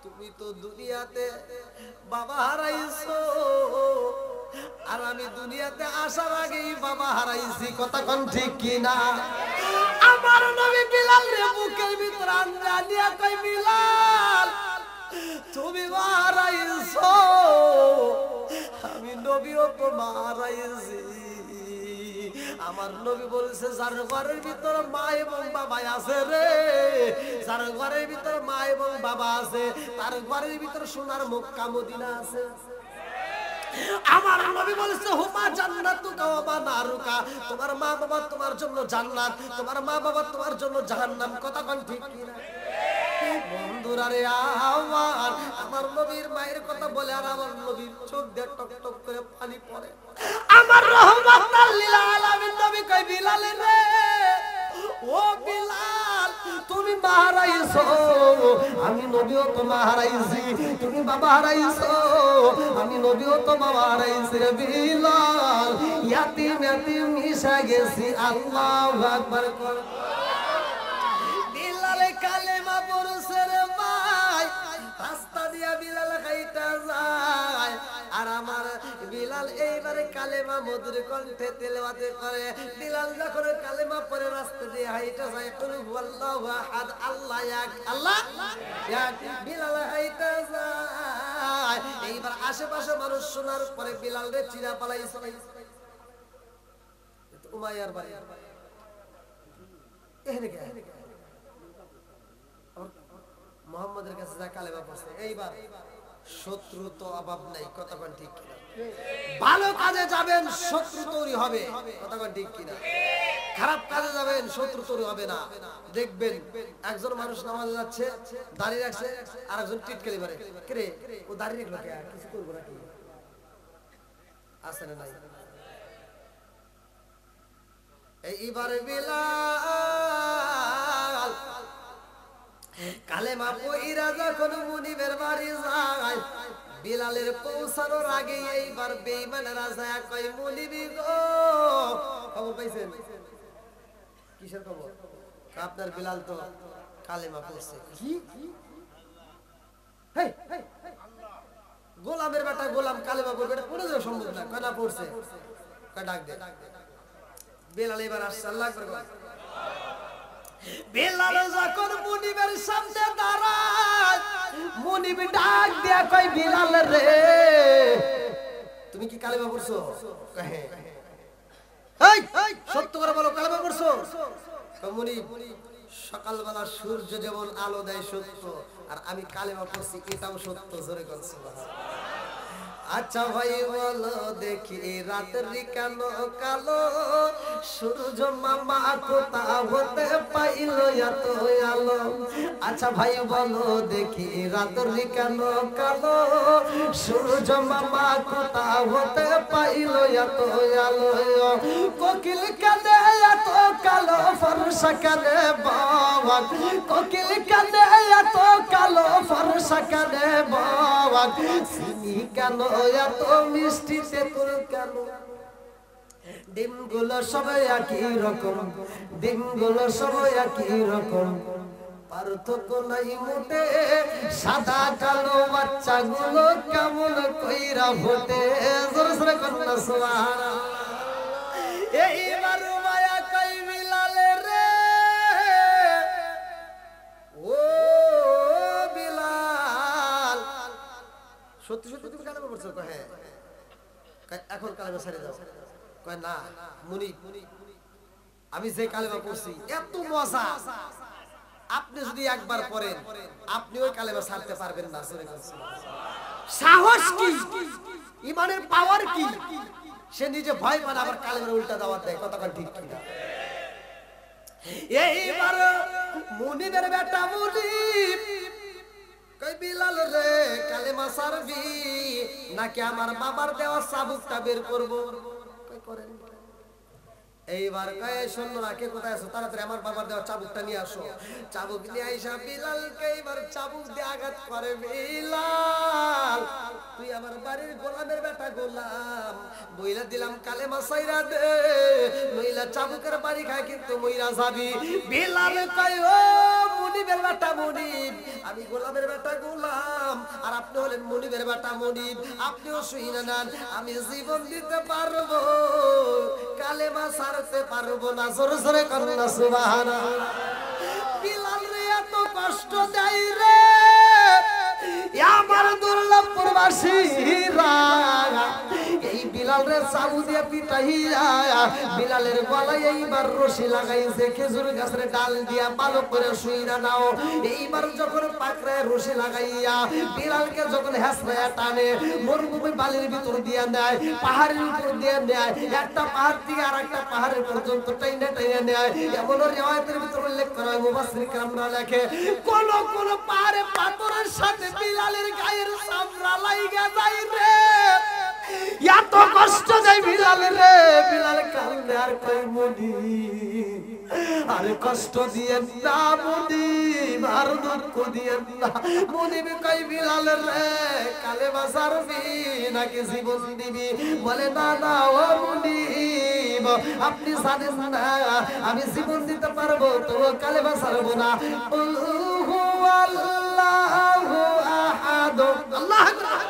তুমি তো দুনিয়াতে বাবা হারাইছো আর আমি দুনিয়াতে আসার আগেই বাবা হারাইছি কথা কোন ঠিক কি না আমার নবী বিলাল রে বুকের ভিতর আন্না নিয়া কই বিলাল তুমি হারাইছো আমি নবীও তো হারাইছি আমার নবী বলেছে যার ঘরের ভিতর মা এবং বাবা আছে রে যার ঘরের ভিতর মা এবং বাবা আছে তার ঘরের ভিতর সোনার মক্কা মদিনা আছে আমার নবী বলেছে হুমা জান্নাতুকা ওয়া মানারুকা তোমার মা বাবা তোমার জন্য জান্নাত তোমার মা বাবা তোমার জন্য জাহান্নাম কথা কোন ঠিক কি না বন্ধুরা রে আমার নবীর মায়ের কথা বলে আর আমার নবীর চোখ দিয়ে টক টক করে পানি পড়ে আমার রহমাতুল লিল আলামিন নবী কই বিলাল রে ও বিলাল তুমি মা হারাইছো আমি নবীও তো মা হারাইছি তুমি বাবা হারাইছো আমি নবীও তো বাবা হারাইছি রে বিলাল ইয়াতিম ইয়াতিম মিশা গেছি আল্লাহু আকবার বিলাল কালেমা পড়ছে রে ভাই রাস্তা দিয়া বিলাল খাইতা যায় আর আমার বিলাল এইবারে কালেমা মধুর কণ্ঠে তেলাওয়াত করে বিলাল যখন কালেমা পড়ে রাস্তা দিয়ে হাইটা যায় কুল হুয়াল্লাহু আহাদ আল্লাহ এক আল্লাহ এক বিলাল হাইটা যায় এইবার আশেপাশে মানুষ শোনার পরে বিলাল রে চিরা পালাইছে উমাইয়ার বাড়ি এখানে কে মুহাম্মাদের কাছে যা কালেমা পড়ছে এইবার শত্রু তো অভাব নাই কথা কোন ঠিক কিনা ভালো কাজে যাবেন শত্রু তৈরি হবে কথা কোন ঠিক কিনা খারাপ কাজে যাবেন শত্রু তৈরি হবে না দেখবেন একজন মানুষ নামাজে যাচ্ছে দাঁড়িয়ে রাখছে আর একজন টিটকারি মারে কে ও দাঁড়িয়ে রাখলো কে কিছু করব নাকি আছে না নাই এইবারে বিলাল কালেমা পয়রা যখন মুনিবের বাড়ি যায় বিলালের পৌঁছানোর আগে এইবার বেঈমানেরা যায় কই মুনিবি গো খবর পাইছেন কিসের খবর? আপনার বিলাল তো কালেমা পড়ছে। কি গোলামের বেটা গোলাম কালেমা পড়বে, এটা পড়ে যাওয়া সম্ভব না। কয়না পড়ছে? ডাক দে। বেলাল এবার আসছে, আল্লাহ আকবার। বেলাল যখন মুনিবের সামনে দাঁড়ায়, মুনিব ডাক দিয়া কয়, বিলাল রে তুমি কি কালেমা পড়ছো? কহে এই সত্য করে বলো, কালেমা পড়ছো? মুনিব, সকালবেলা সূর্য যেমন আলো দেয় সত্য, আর আমি কালেমা পড়ছি এটাও সত্য। জোরে কোন সুবহানাল্লাহ। আচ্ছা ভাই বলো দেখি রাত্রি কেন কালো, সূর্য মামা কোথা হতে পাইল এত আলো? আচ্ছা ভাই বলো দেখি রাত্রি কেন কালো, সূর্য মামা কোথা হতে পাইল এত আলো? কোকিল কাঁদে এত কালো ফর্সা কাঁদে বাবা, কোকিল কাঁদে এত কালো ফর্সা কাঁদে বাবা, চিনি কেন এত মিষ্টি তেঁতুল কেন? ডিমগুলো সবাই একই রকম, ডিমগুলো সবাই একই রকম, পার্থক্য নাই মোটে, সাদা কালো বাচ্চাগুলো কেমন কইরা ফোটে। জোরে জোরে কন্যা সুবহানাল্লাহ। এইবার মায়া কই বিলালে রে, ও বিলাল সত্যি সত্যি তুমি কালেমা পড়ছো? কয় হ্যাঁ। এখন কালেমা ছেড়ে দাও। কয় না মুনিব, আমি যে কালেমা পড়ছি এত মজা, আপনি যদি একবার পড়েন আপনি ওই কালেমা ছাড়তে পারবেন না। সাহস কি, ইমানের পাওয়ার কি? সে নিজে ভয় পায় আবার কালেমার উল্টা দাওয়াত দেয়। কতক্ষণ ঠিক কিনা? এইবার মুনিবের বেটা মুনিব কই বিলাল রে কালেমা ছাড়বি নাকি আমার বাবার দেওয়া চাবুকটা বের করব? কই করেন। এইবার কয় শোনো না, কে কোথায় আছো? তাড়াতাড়ি আমার বাবার দেওয়া চাবুকটা নিয়ে আসো। চাবুক নিয়ে আইসা বিলালকে এইবার চাবুক দিয়ে আঘাত করে। বিলাল তুই আমার বাড়ির গোলামের বেটা গোলাম, বইলা দিলাম কালেমা ছাইরা দে, নইলা চাবুকের বাড়ি খায় কিন্তু মইরা যাবি। বিলাল কয় ও মুনিবের বেটা মুনিব, আমি গোলামের বেটা গোলাম আর আপনি হলেন মুনিবের বেটা মুনিব, আপনিও শুইনা নেন, আমি জীবন দিতে পারবো, কালেমা ছাড়তে পারবো না। জোরে জোরে কন্যা সুবহানাল্লাহ। বিলাল রে এত কষ্ট দেয় রে আমার দুর্লভপুরবাসীরা, এই বিলাল রে চাবু দিয়ে পিটাইয়া বিলালের গলায় এইবার রশি লাগাইছে, খেজুর গাছের ডাল দিয়া ভালো করে শুইরা নাও। এইবার যখন পাকড়ায় রশি লাগাইয়া বিলালকে যখন হেসরায়া টানে, মরুভূমি বালির ভিতর দিয়া নেয়, পাহাড়ের উপর দিয়ে নেয়, একটা পাহাড় থেকে আর একটা পাহাড়ের পর্যন্ত টাইনে টাইনে নেয়। এমন রিওয়ায়াতের ভিতর উল্লেখ করা হয়, মুফাসসির কেরামরা লেখে কোন কোন পাহাড়ে পাথরের সাথে বিলালের গায়ের চামড়া লাইগা যায় রে, এত কষ্ট দেয় বিলাল রে। বিলাল কান্দে আর কই মুনিব আরে কষ্ট দিয়েন না মুনিব, আর দুঃখ দিয়েন না। মুনিব কই বিলাল রে কালেমা ছাড়বি নাকি জীবন দিবি? বলে না না ও মুনিব, আপনি জানেন না আমি জীবন দিতে পারবো তো কালেমা ছাড়বো না। আল্লাহু আহাদ। আল্লাহু আকবার।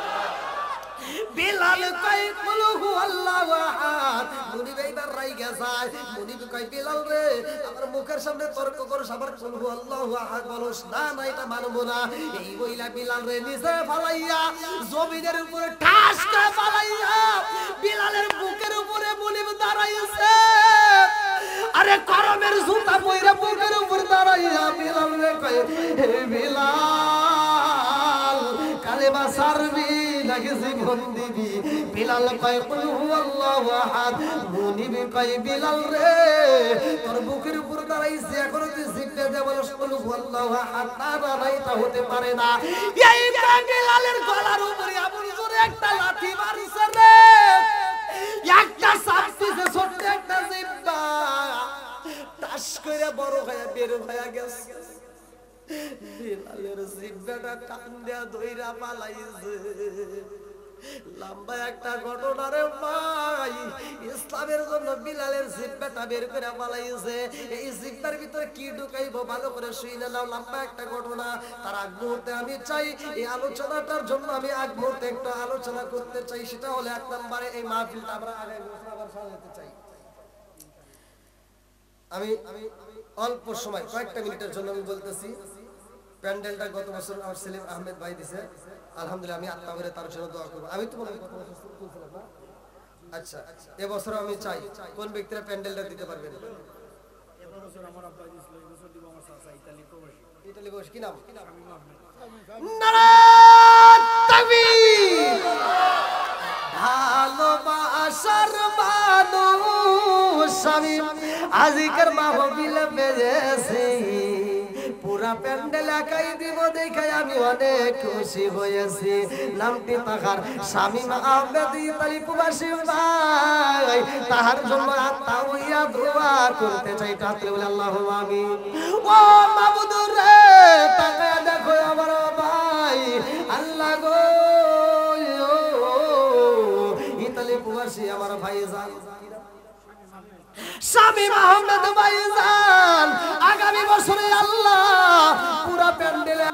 বিলাল কই কুল হু আল্লাহু আহাদ। মুনিব এইবার রাইগা যায়। মুনিব কই বিলাল রে আমার মুখের সামনে তর্ক করছ, আবার কুল হু আল্লাহু আহাদ বলছ, না না এটা মানবো না। এই বইলা বিলাল রে নিচে ফালাইয়া জমিনের উপরে ঠাস করে ফালাইয়া বিলালের বুকের উপরে মুনিব দাঁড়াইছে। আরে করমের জুতা পয়রা বুকের উপর দাঁড়াইয়া বিলাল রে কই হে বিলাল কালেমা ছাড়বি নাকি জীবন দিবি? বিলাল কয় কুল হু আল্লাহু আহাদ। মুনিব কয় বিলাল রে তোর বুকের উপর দাঁড়াইছে, এখন তুই জিজ্ঞাসা দে বলস কুল হু আল্লাহু আহাদ, না না এটা হতে পারে না। এই বিলালের গলার উপরে এমন জোরে একটা লাঠি মারছে রে, একটা সাপসিসে ছোট্ট একটা জিব্বা টাস করে বড় হয়ে বের হয়ে গেছে। বিলালের জিব্বাটা টান দেয়া ধইরা পালাইছে। লম্বা একটা ঘটনা রে ভাই, ভাই ইসলামের জন্য বিলালের জিব্বাটা বের করে পালাইছে এই জিব্বার ভিতরে কি ঢুকাইবো ভালো করে শুইনা নাও লম্বা একটা ঘটনা তার আগ মুহূর্তে আমি চাই এই আলোচনাটার জন্য আমি আগ মুহূর্তে একটা আলোচনা করতে চাই সেটা হলো এক নম্বরে এই মাহফিলটা আমরা আগামী বছর আবার সাজাতে চাই আমি অল্প সময় কয়েকটা মিনিটের জন্য আমি বলতেছি প্যান্ডেলটা গত বছর আমার সেলিম আহমেদ ভাই দিছে আলহামদুলিল্লাহ আমি আত্মা করে তার জন্য দোয়া করব আমি তো মনে করি গত বছর তুলছিলাম না আচ্ছা এবছর আমি চাই কোন ব্যক্তিরা প্যান্ডেলটা দিতে পারবেন এবছর আমার আব্বা দিছিল এবছর দিব আমার চাচা ইতালি প্রবাসী ইতালি বস কি নাম শামীম আহমেদ নারায়ণ তাকবীর ভালোবাসার মানুষ শামীম আজিকার মাহফিলে বেজেছে পুরা প্যান্ডেল একাই দিব দেখে আমি অনেক খুশি হয়েছি নামটি তাহার শামীম আহমেদ ইতালি প্রবাসী ভাই তাহার জন্য আত্মা হইয়া দোয়া করতে চাই তাতে বলে আল্লাহুম্মা আমিন ও মাবুদ রে তাকায়া দেখো আমার ভাই আল্লাহ গো ইতালি প্রবাসী আমার ভাইজান শামীম আহমেদ ভাইজান আগামী বছরে আল্লাহ পুরা প্যান্ডেলে